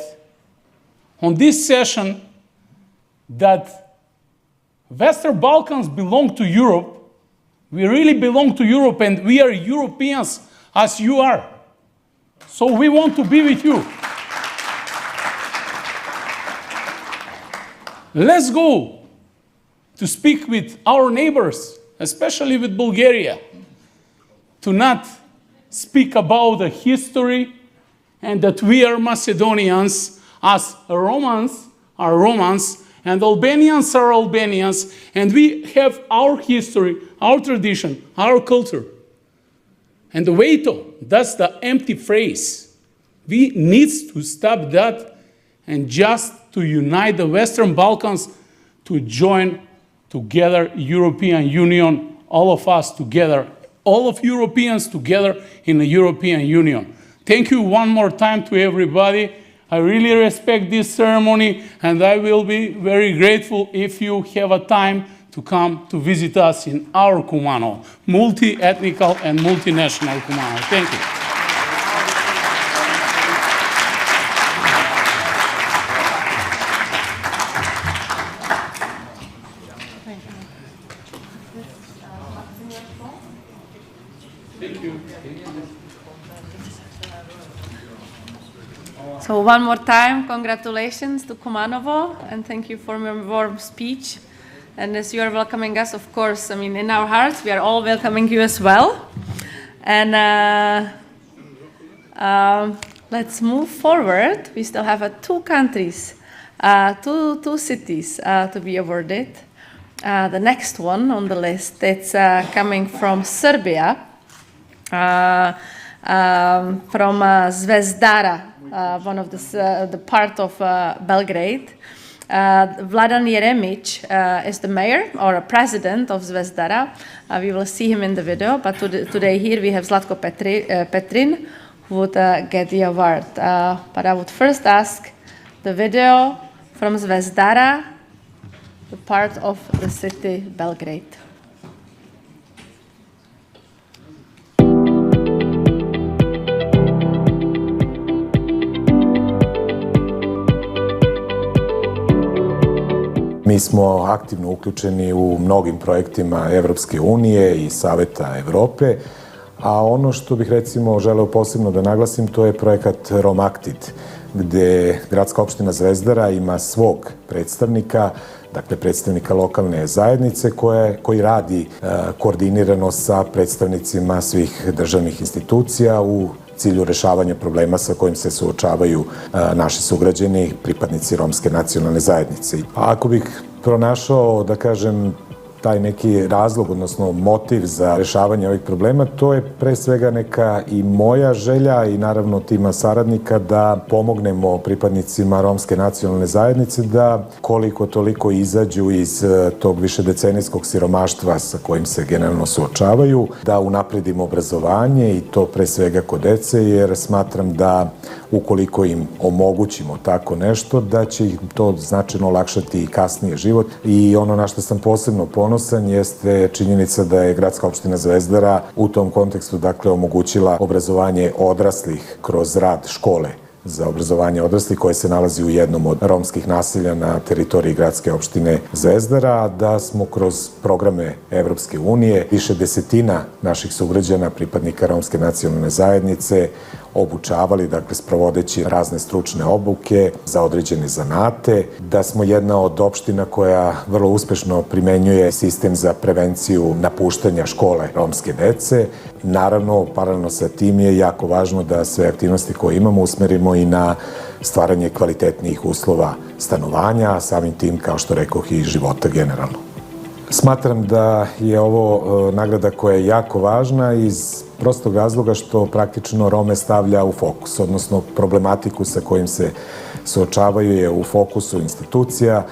on this session that Western Balkans belong to Europe, we really belong to Europe and we are Europeans as you are. So we want to be with you. Let's go to speak with our neighbors, especially with Bulgaria, to not speak about the history and that we are Macedonians as Romans are Romans and Albanians are Albanians and we have our history, our tradition, our culture. And the veto, that's the empty phrase. We need to stop that and just to unite the Western Balkans to join together European Union, all of us together, all of Europeans together in the European Union. Thank you one more time to everybody. I really respect this ceremony and I will be very grateful if you have a time to come to visit us in our Kumano, multi-ethnical and multinational Kumano. Thank you. So one more time, congratulations to Kumanovo, and thank you for your warm speech. And as you are welcoming us, of course, I mean, in our hearts, we are all welcoming you as well. And let's move forward. We still have 2 countries two cities to be awarded. The next one on the list, it's coming from Serbia, from Zvezdara, one of the part of Belgrade. Vladan Jeremic is the mayor or a president of Zvezdara. We will see him in the video, but today here we have Zlatko Petrin, who would get the award. But I would first ask the video from Zvezdara, the part of the city Belgrade. Mi smo aktivno uključeni u mnogim projektima Evropske unije i Saveta Evrope, a ono što bih recimo želeo posebno da naglasim, to je projekat Romactid, gde gradska opština Zvezdara ima svog predstavnika, dakle predstavnika lokalne zajednice koji radi koordinirano sa predstavnicima svih državnih institucija u cilju rešavanja problema sa kojim se suočavaju naši sugrađani, pripadnici romske nacionalne zajednice. A ako bih pronašao, da kažem, taj neki razlog, odnosno motiv za rešavanje ovih problema, to je pre svega neka i moja želja i naravno tima saradnika da pomognemo pripadnicima romske nacionalne zajednice da koliko toliko izađu iz tog višedecenijskog siromaštva sa kojim se generalno suočavaju, da unapredimo obrazovanje i to pre svega kod dece, jer smatram da ukoliko im omogućimo tako nešto, da će ih to značajno olakšati i kasnije život. I ono na što sam posebno ponosan jeste činjenica da je gradska opština Zvezdara u tom kontekstu dakle omogućila obrazovanje odraslih kroz rad škole za obrazovanje odraslih koje se nalazi u jednom od romskih naselja na teritoriji gradske opštine Zvezdara, da smo kroz programe Evropske unije više desetina naših sugrađana, pripadnika romske nacionalne zajednice, obučavali, dakle, sprovodeći razne stručne obuke za određene zanate, da smo jedna od opština koja vrlo uspešno primenjuje sistem za prevenciju napuštanja škole romske dece. Naravno, paralelno sa tim je jako važno da sve aktivnosti koje imamo usmerimo i na stvaranje kvalitetnijih uslova stanovanja, a samim tim, kao što rekoh, i života generalno. Smatram da je ovo nagrada koja je jako važna iz prostog razloga što praktično Rome stavlja u fokus, odnosno problematiku sa kojim se suočavaju je u fokusu institucija.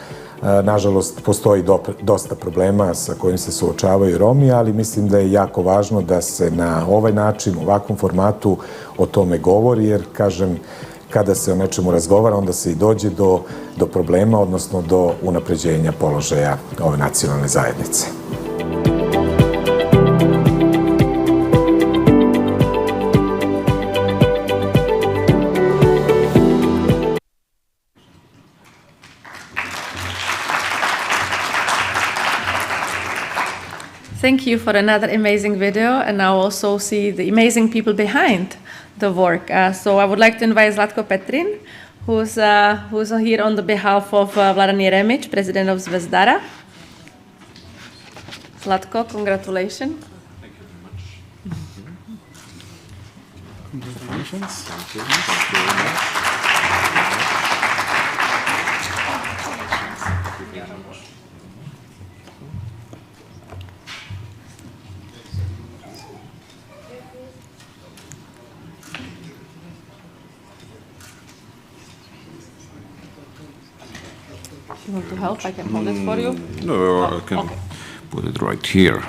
Nažalost, postoji dosta problema sa kojim se suočavaju Romi, ali mislim da je jako važno da se na ovaj način, u ovakvom formatu o tome govori, jer, kažem, kada se o nečemu razgovara, onda se i dođe do problema, odnosno do unapređenja položaja ove nacionalne zajednice. Thank you for another amazing video, and now also see the amazing people behind the work. So I would like to invite Zlatko Petrin, who's here on the behalf of Vladan Jeremic, president of Zvezdara. Zlatko, congratulations. Thank you very much. Congratulations. Thank you. Thank you very much. You want to help? I can hold it for you. No, I can put it right here.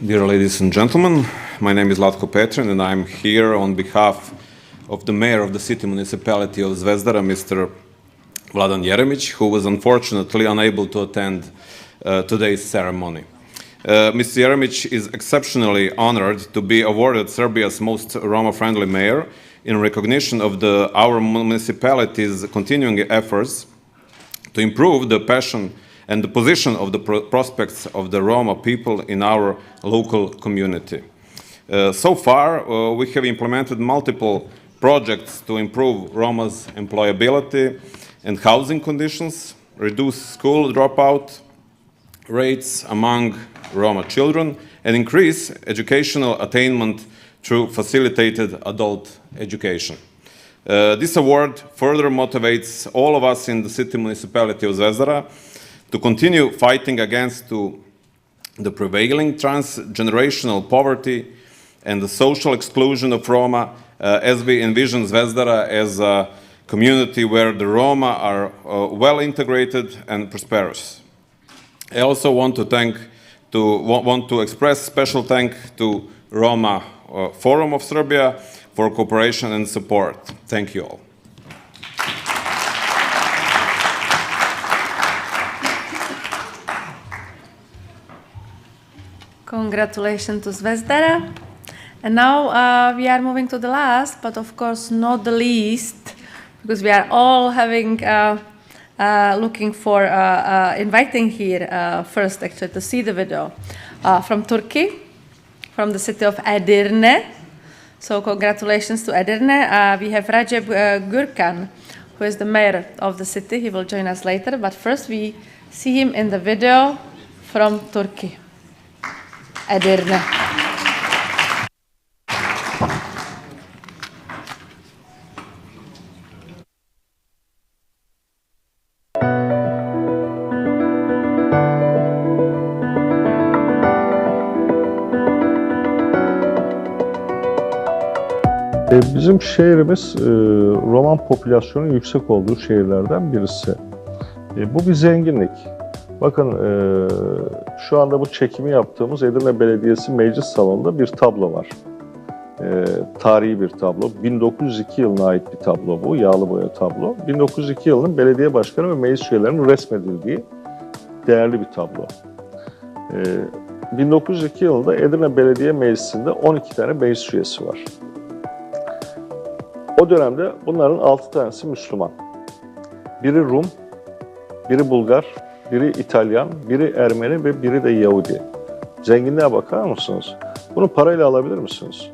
Dear ladies and gentlemen, my name is Zlatko Petrin, and I'm here on behalf of the mayor of the city municipality of Zvezdara, Mr. Vladan Jeremic, who was unfortunately unable to attend today's ceremony. Mr. Jeremic is exceptionally honored to be awarded Serbia's most Roma-friendly mayor in recognition of our municipality's continuing efforts to improve the passion and the position of the prospects of the Roma people in our local community. So far, we have implemented multiple projects to improve Roma's employability and housing conditions, reduce school dropout, rates among Roma children and increase educational attainment through facilitated adult education. This award further motivates all of us in the city municipality of Zvezdara to continue fighting against the prevailing transgenerational poverty and the social exclusion of Roma, as we envision Zvezdara as a community where the Roma are well integrated and prosperous. I also want to express special thanks to Roma Forum of Serbia for cooperation and support. Thank you all. Congratulations to Zvezdara. And now we are moving to the last, but of course not the least, because we are all having looking for inviting here first actually to see the video from Turkey, from the city of Edirne. So congratulations to Edirne. We have Recep Gürkan, who is the mayor of the city. He will join us later, but first we see him in the video from Turkey, Edirne. Bizim şehrimiz Roman popülasyonun yüksek olduğu şehirlerden birisi. Bu bir zenginlik. Bakın şu anda bu çekimi yaptığımız Edirne Belediyesi Meclis Salonu'nda bir tablo var. Tarihi bir tablo. 1902 yılına ait bir tablo bu, yağlı boya tablo. 1902 yılının belediye başkanı ve meclis üyelerinin resmedildiği değerli bir tablo. 1902 yılında Edirne Belediye Meclisi'nde 12 tane meclis üyesi var. O dönemde bunların 6 tanesi Müslüman. Biri Rum, biri Bulgar, biri İtalyan, biri Ermeni ve biri de Yahudi. Zenginliğe bakar mısınız? Bunu parayla alabilir misiniz?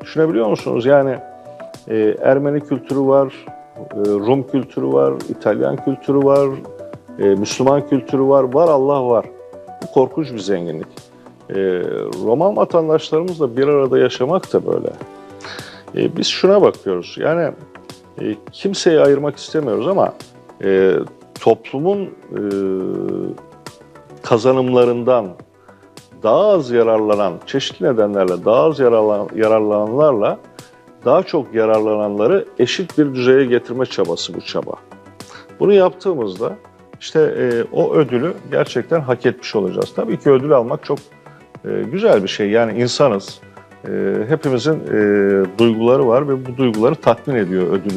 Düşünebiliyor musunuz? Yani Ermeni kültürü var, Rum kültürü var, İtalyan kültürü var, Müslüman kültürü var. Var Allah var. Bu korkunç bir zenginlik. Roman vatandaşlarımızla bir arada yaşamak da böyle. Biz şuna bakıyoruz, yani kimseyi ayırmak istemiyoruz ama toplumun kazanımlarından daha az yararlanan, çeşitli nedenlerle daha az yararlananlarla daha çok yararlananları eşit bir düzeye getirme çabası bu çaba. Bunu yaptığımızda işte o ödülü gerçekten hak etmiş olacağız. Tabii ki ödül almak çok güzel bir şey, yani insanız. Hepimizin duyguları var ve bu duyguları tatmin ediyor ödül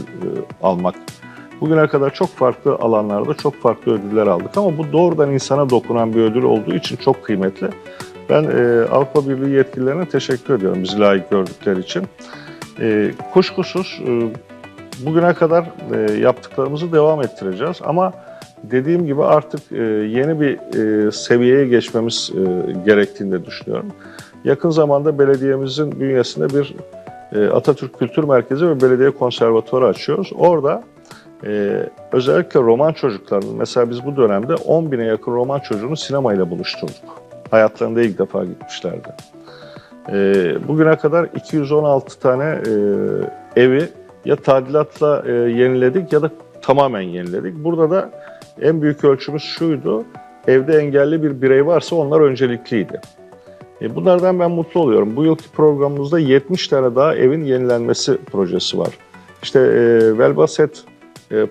almak. Bugüne kadar çok farklı alanlarda çok farklı ödüller aldık ama bu doğrudan insana dokunan bir ödül olduğu için çok kıymetli. Ben Avrupa Birliği yetkililerine teşekkür ediyorum bizi layık gördükleri için. Kuşkusuz bugüne kadar yaptıklarımızı devam ettireceğiz ama dediğim gibi artık yeni bir seviyeye geçmemiz gerektiğini de düşünüyorum. Yakın zamanda belediyemizin bünyesinde bir Atatürk Kültür Merkezi ve Belediye Konservatuarı açıyoruz. Orada özellikle roman çocuklarının, mesela biz bu dönemde 10.000'e yakın roman çocuğunu sinemayla buluşturduk. Hayatlarında ilk defa gitmişlerdi. Bugüne kadar 216 tane evi ya tadilatla yeniledik ya da tamamen yeniledik. Burada da en büyük ölçümüz şuydu: evde engelli bir birey varsa onlar öncelikliydi. Bunlardan ben mutlu oluyorum. Bu yılki programımızda 70 tane daha evin yenilenmesi projesi var. İşte Velbaset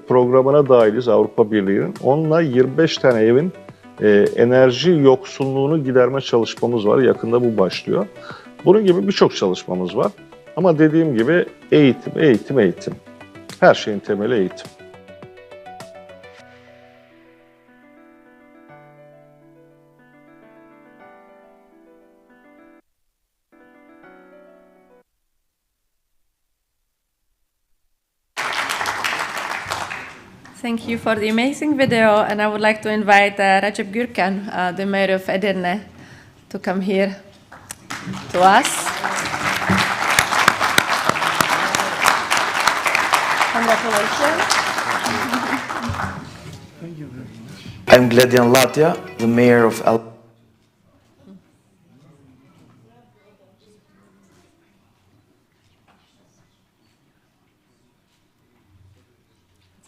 programına dahiliz Avrupa Birliği'nin. Onunla 25 tane evin enerji yoksunluğunu giderme çalışmamız var. Yakında bu başlıyor. Bunun gibi birçok çalışmamız var. Ama dediğim gibi eğitim, eğitim, eğitim. Her şeyin temeli eğitim. Thank you for the amazing video, and I would like to invite Recep Gürkan, the mayor of Edirne, to come here to us. Congratulations. Thank you very much. I'm Gledian Latia, the mayor of Let's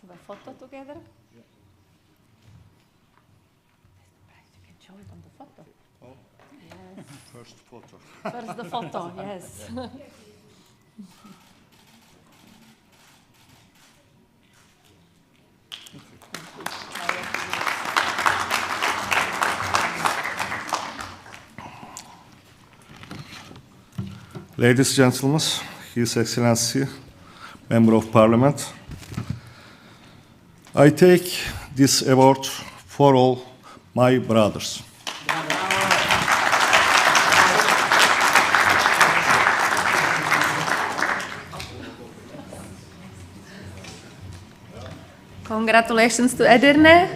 have a photo together. You can show it on the photo. Yes. First photo. First the photo, yes. Ladies and gentlemen, His Excellency, Member of Parliament, I take this award for all my brothers. Congratulations to Edirne,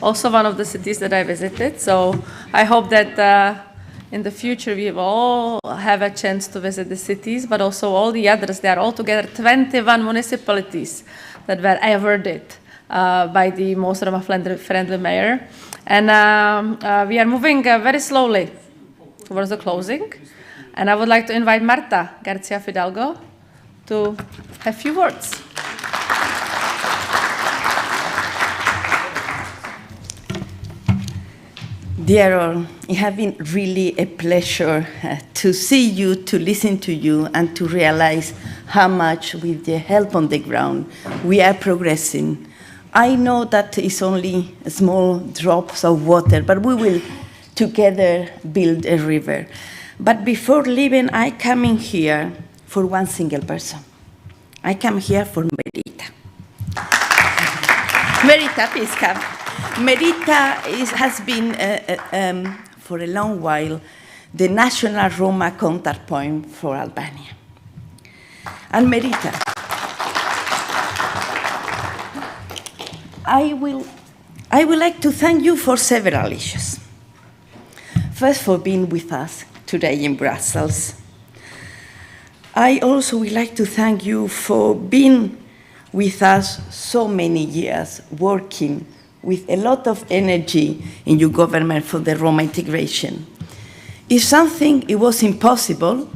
also one of the cities that I visited. So I hope that in the future we will all have a chance to visit the cities, but also all the others. They are altogether 21 municipalities that were awarded by the most Roma-friendly mayor. And we are moving very slowly towards the closing. And I would like to invite Marta Garcia Fidalgo to have a few words. Dear all, it has been really a pleasure to see you, to listen to you, and to realize how much, with the help on the ground, we are progressing. I know that it's only small drops of water, but we will together build a river. But before leaving, I come in here for one single person. I come here for Merita. Merita, please come. Merita has been, for a long while, the national Roma contact point for Albania. And Merita, I would like to thank you for several issues. First, for being with us today in Brussels. I also would like to thank you for being with us so many years, working with a lot of energy in your government for the Roma integration. If something it was impossible,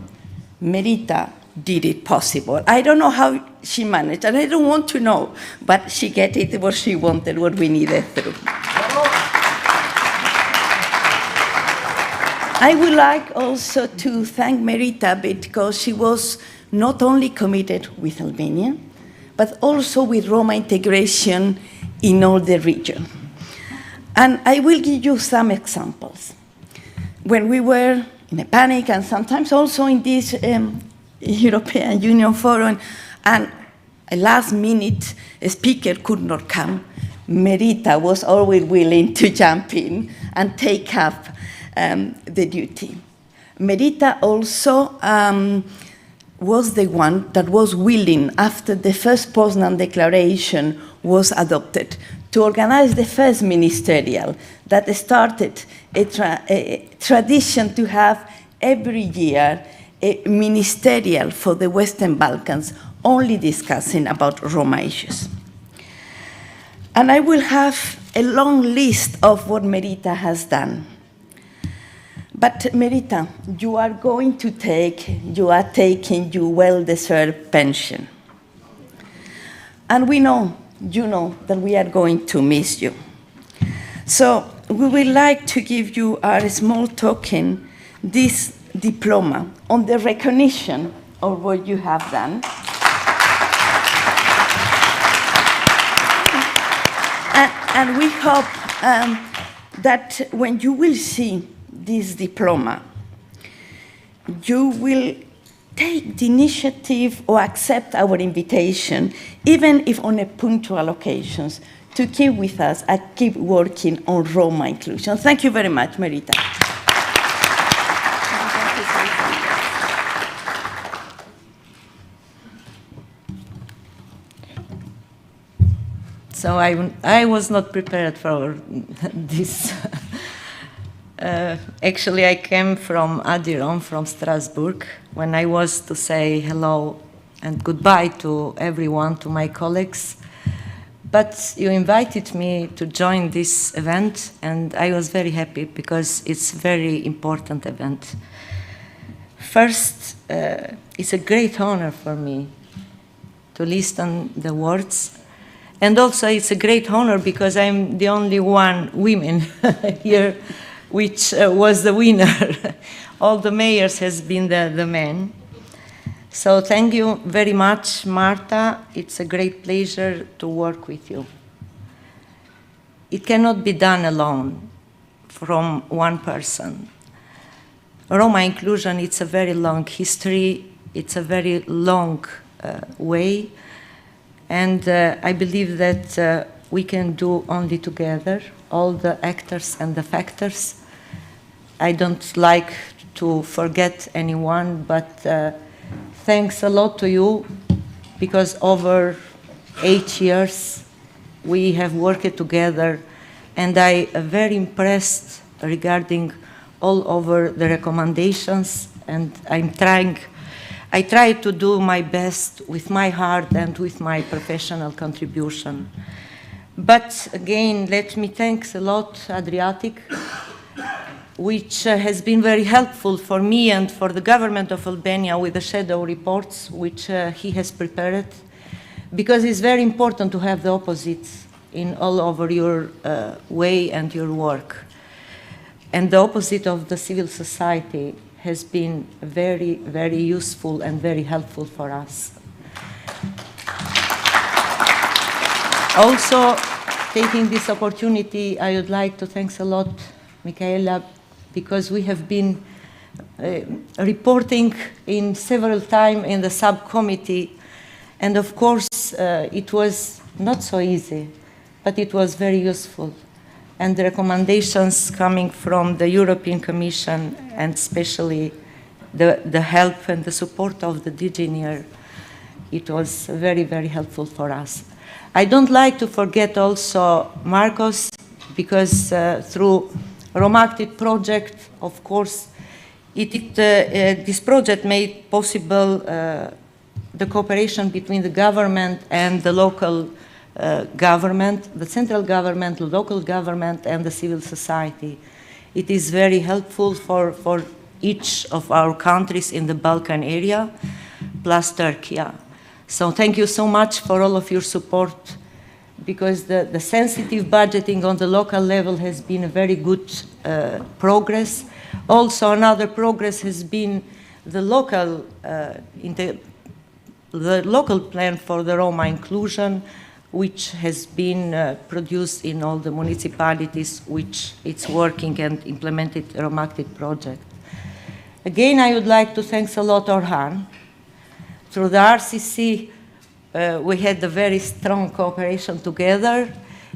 Merita did it possible. I don't know how she managed, and I don't want to know, but she get it what she wanted, what we needed through. I would like also to thank Merita because she was not only committed with Albania, but also with Roma integration in all the region. And I will give you some examples. When we were in a panic, and sometimes also in this European Union forum, and a last minute speaker could not come, Merita was always willing to jump in and take up the duty. Merita also was the one that was willing, after the first Poznan Declaration was adopted, to organize the first ministerial that started a tradition to have every year a ministerial for the Western Balkans only discussing about Roma issues. And I will have a long list of what Merita has done. But Merita, you are taking your well-deserved pension. And we know, you know, that we are going to miss you. So we would like to give you a small token, this diploma, on the recognition of what you have done. And we hope that when you will see this diploma, you will take the initiative or accept our invitation, even if on a punctual occasions, to keep with us and keep working on Roma inclusion. Thank you very much, Merita. So I was not prepared for this. Actually, I came from Adiron, from Strasbourg, when I was to say hello and goodbye to everyone, to my colleagues. But you invited me to join this event, and I was very happy because it's a very important event. First, it's a great honor for me to listen the words, and also it's a great honor because I'm the only one woman here, which was the winner. All the mayors has been the men. So thank you very much, Marta. It's a great pleasure to work with you. It cannot be done alone from one person. Roma inclusion, it's a very long history. It's a very long way. And I believe that we can do only together, all the actors and the factors. I don't like to forget anyone, but thanks a lot to you, because over 8 years we have worked together, and I am very impressed regarding all over the recommendations, and I try to do my best with my heart and with my professional contribution. But again, let me thank a lot Adriatic, which has been very helpful for me and for the government of Albania with the shadow reports which he has prepared, because it's very important to have the opposites in all over your way and your work. And the opposite of the civil society has been very, very useful and very helpful for us. Also, taking this opportunity, I would like to thank a lot Michaela, because we have been reporting in several times in the subcommittee, and of course it was not so easy, but it was very useful. And the recommendations coming from the European Commission, and especially the help and the support of the DGNIR, it was very, very helpful for us. I don't like to forget also Marcos, because through Romactic project, of course, this project made possible the cooperation between the government and the local government, the central government, the local government, and the civil society. It is very helpful for each of our countries in the Balkan area, plus Turkey. So thank you so much for all of your support, because the sensitive budgeting on the local level has been a very good progress. Also, another progress has been the local plan for the Roma inclusion, which has been produced in all the municipalities, which it's working and implemented a Romactic project. Again, I would like to thank a lot Orhan. Through the RCC, we had a very strong cooperation together.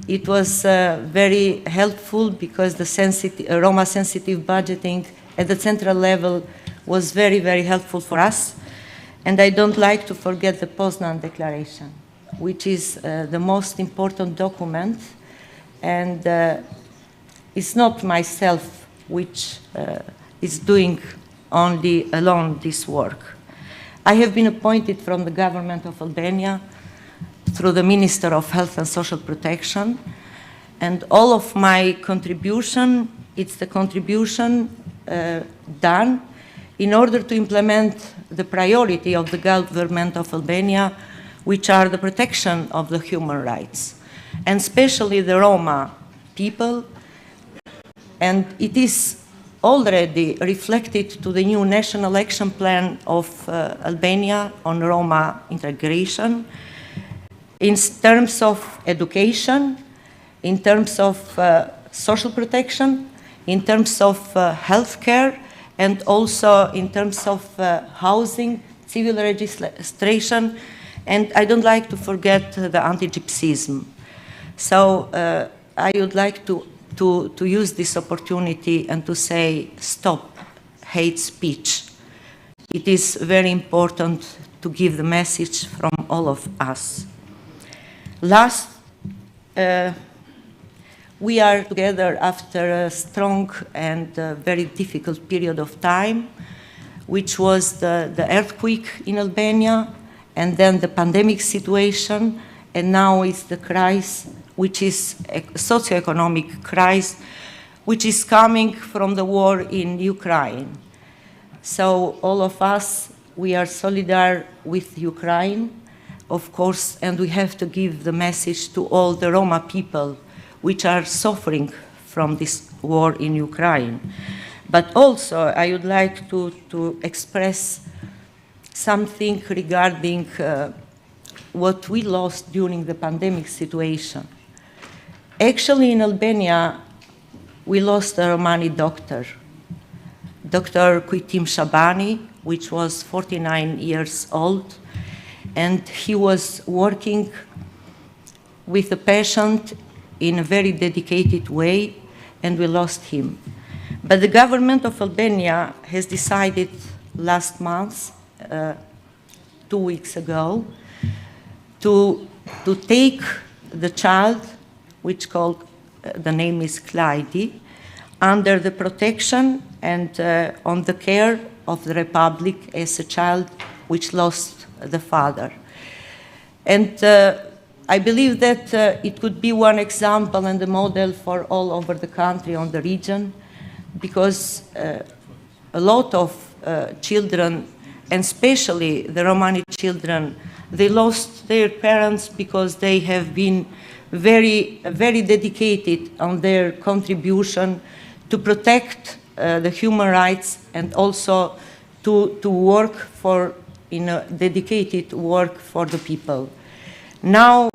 It was very helpful because the Roma sensitive budgeting at the central level was very, very helpful for us. And I don't like to forget the Poznan Declaration, which is the most important document. And it's not myself which is doing only alone this work. I have been appointed from the government of Albania through the Minister of Health and Social Protection, and all of my contribution, it's the contribution done in order to implement the priority of the government of Albania, which are the protection of the human rights, and especially the Roma people. And it is already reflected to the new National Action Plan of Albania on Roma integration, in terms of education, in terms of social protection, in terms of healthcare, and also in terms of housing, civil registration, and I don't like to forget the anti-Gypsyism. So I would like to use this opportunity and to say, stop hate speech. It is very important to give the message from all of us. Last, we are together after a strong and very difficult period of time, which was the earthquake in Albania, and then the pandemic situation, and now it's the crisis, which is a socioeconomic crisis, which is coming from the war in Ukraine. So all of us, we are solidar with Ukraine, of course, and we have to give the message to all the Roma people which are suffering from this war in Ukraine. But also, I would like to express something regarding what we lost during the pandemic situation. Actually, in Albania, we lost a Romani doctor, Dr. Kujtim Shabani, which was 49 years old, and he was working with the patient in a very dedicated way, and we lost him. But the government of Albania has decided last month, 2 weeks ago, to take the child, which called, the name is Clyde, under the protection and on the care of the Republic as a child which lost the father. And I believe that it could be one example and a model for all over the country, on the region, because a lot of children, and especially the Romani children, they lost their parents because they have been very, very dedicated on their contribution to protect the human rights and also to work for, in a dedicated work for the people. Now,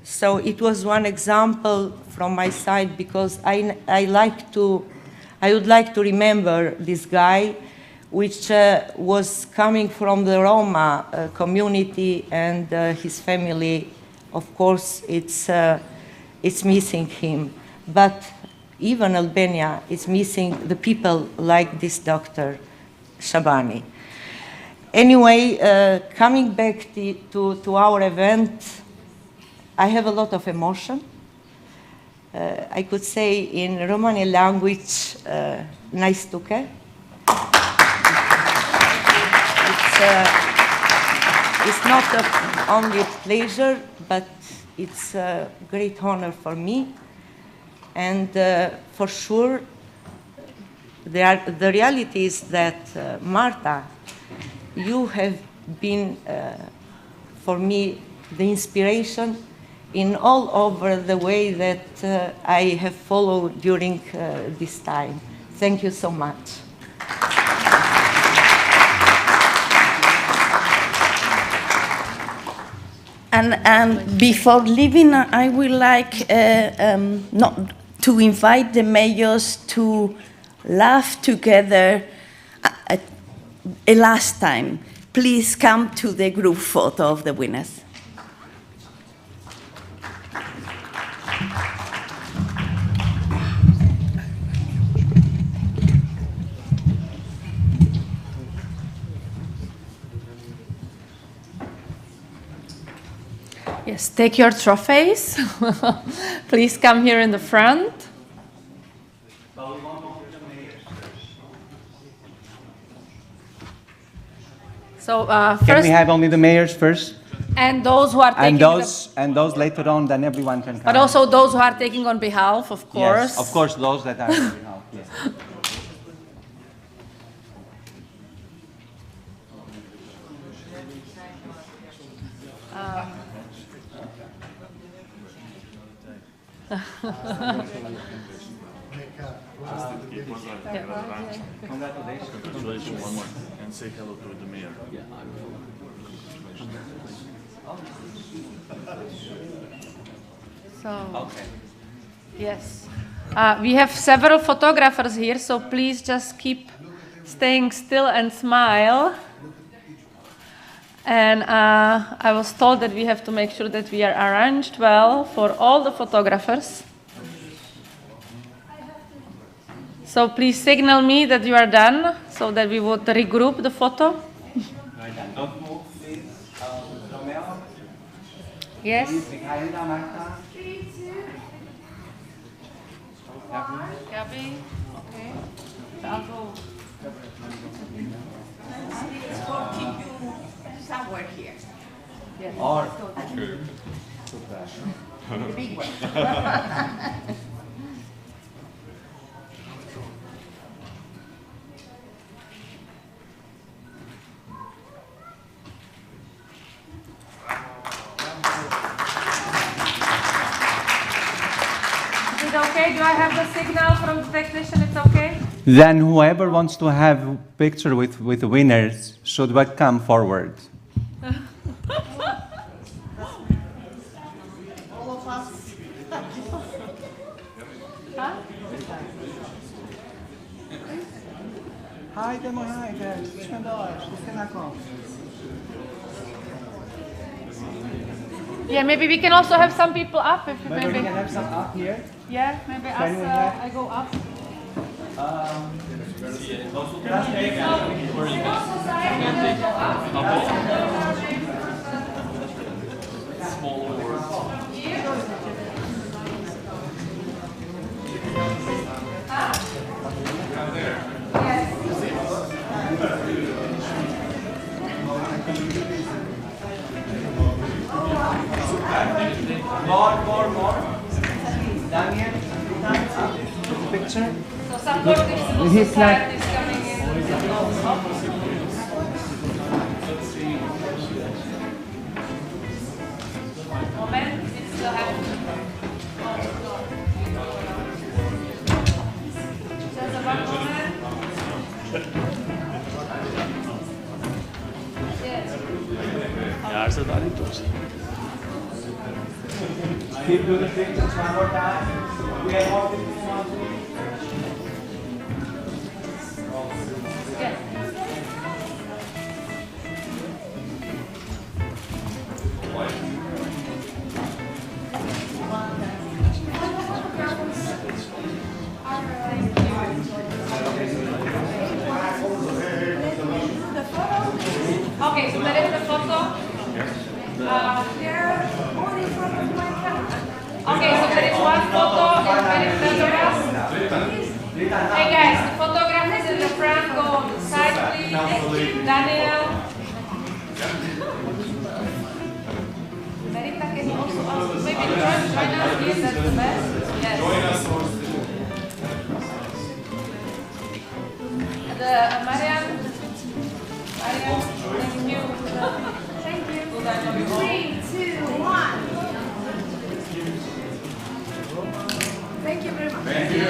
so it was one example from my side, because I would like to remember this guy, which was coming from the Roma community, and his family, of course, it's missing him. But even Albania is missing the people like this Dr. Shabani. Anyway, coming back to our event, I have a lot of emotion. I could say in Romani language, nice to care. It's not only a pleasure, but it's a great honor for me. And for sure, the reality is that, Marta, you have been, for me, the inspiration in all over the way that I have followed during this time. Thank you so much. And before leaving, I would like not to invite the mayors to laugh together a last time. Please come to the group photo of the winners. Yes, take your trophies. Please come here in the front. So first, can we have only the mayors first? And those who are taking and those later on, then everyone can come. But also those who are taking on behalf, of course. Yes, of course, those that are on behalf. Yes. Congratulations one more, and say hello to the mayor. So, okay. Yes. We have several photographers here, so please just keep staying still and smile. And I was told that we have to make sure that we are arranged well for all the photographers. So please signal me that you are done, so that we would regroup the photo. Don't move, please. Romeo? Yes. Michaela, Marta? Gabby? Okay. So I'll go. It's working somewhere here. Yes. Or The big one. Is it okay? Do I have the signal from the technician? It's okay? then whoever wants to have a picture with the winners should come forward. All of us. Yeah, maybe we can also have some people up if Maybe we can have some up here. Yeah, maybe Can we have- I go up. More. Daniel, picture. So supportive civil He's society is coming in. Moment, it's still happening. Just one moment. Yes. Keep doing the pictures one more time. We have more people want to. Yes. Okay, so there is the photo. Okay, so there is one photo and there is photograph. Hey guys, the photograph is in the front. Go on the side, please. Daniel. Merita, can you also maybe join us here? That's the best. Yes. The Marian, thank you. Thank you. 3, 2, 1. Thank you very much. Thank you.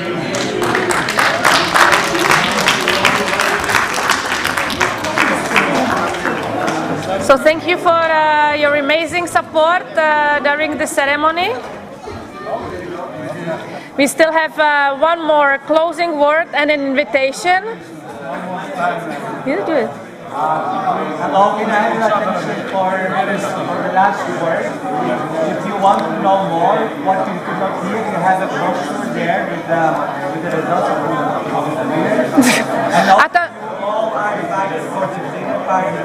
So thank you for your amazing support during the ceremony. We still have one more closing word and an invitation. You do it. Hello, can I have your attention for the last word? If you want to know more, what you could not hear, you have a brochure there with the results of the winners. And also, all are invited for the dinner party.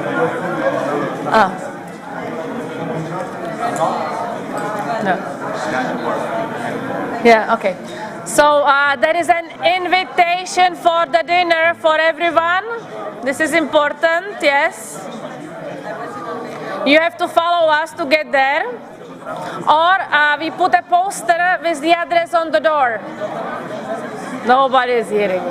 No. Yeah, okay. So there is an invitation for the dinner for everyone. This is important, yes. You have to follow us to get there. Or we put a poster with the address on the door. Nobody is hearing.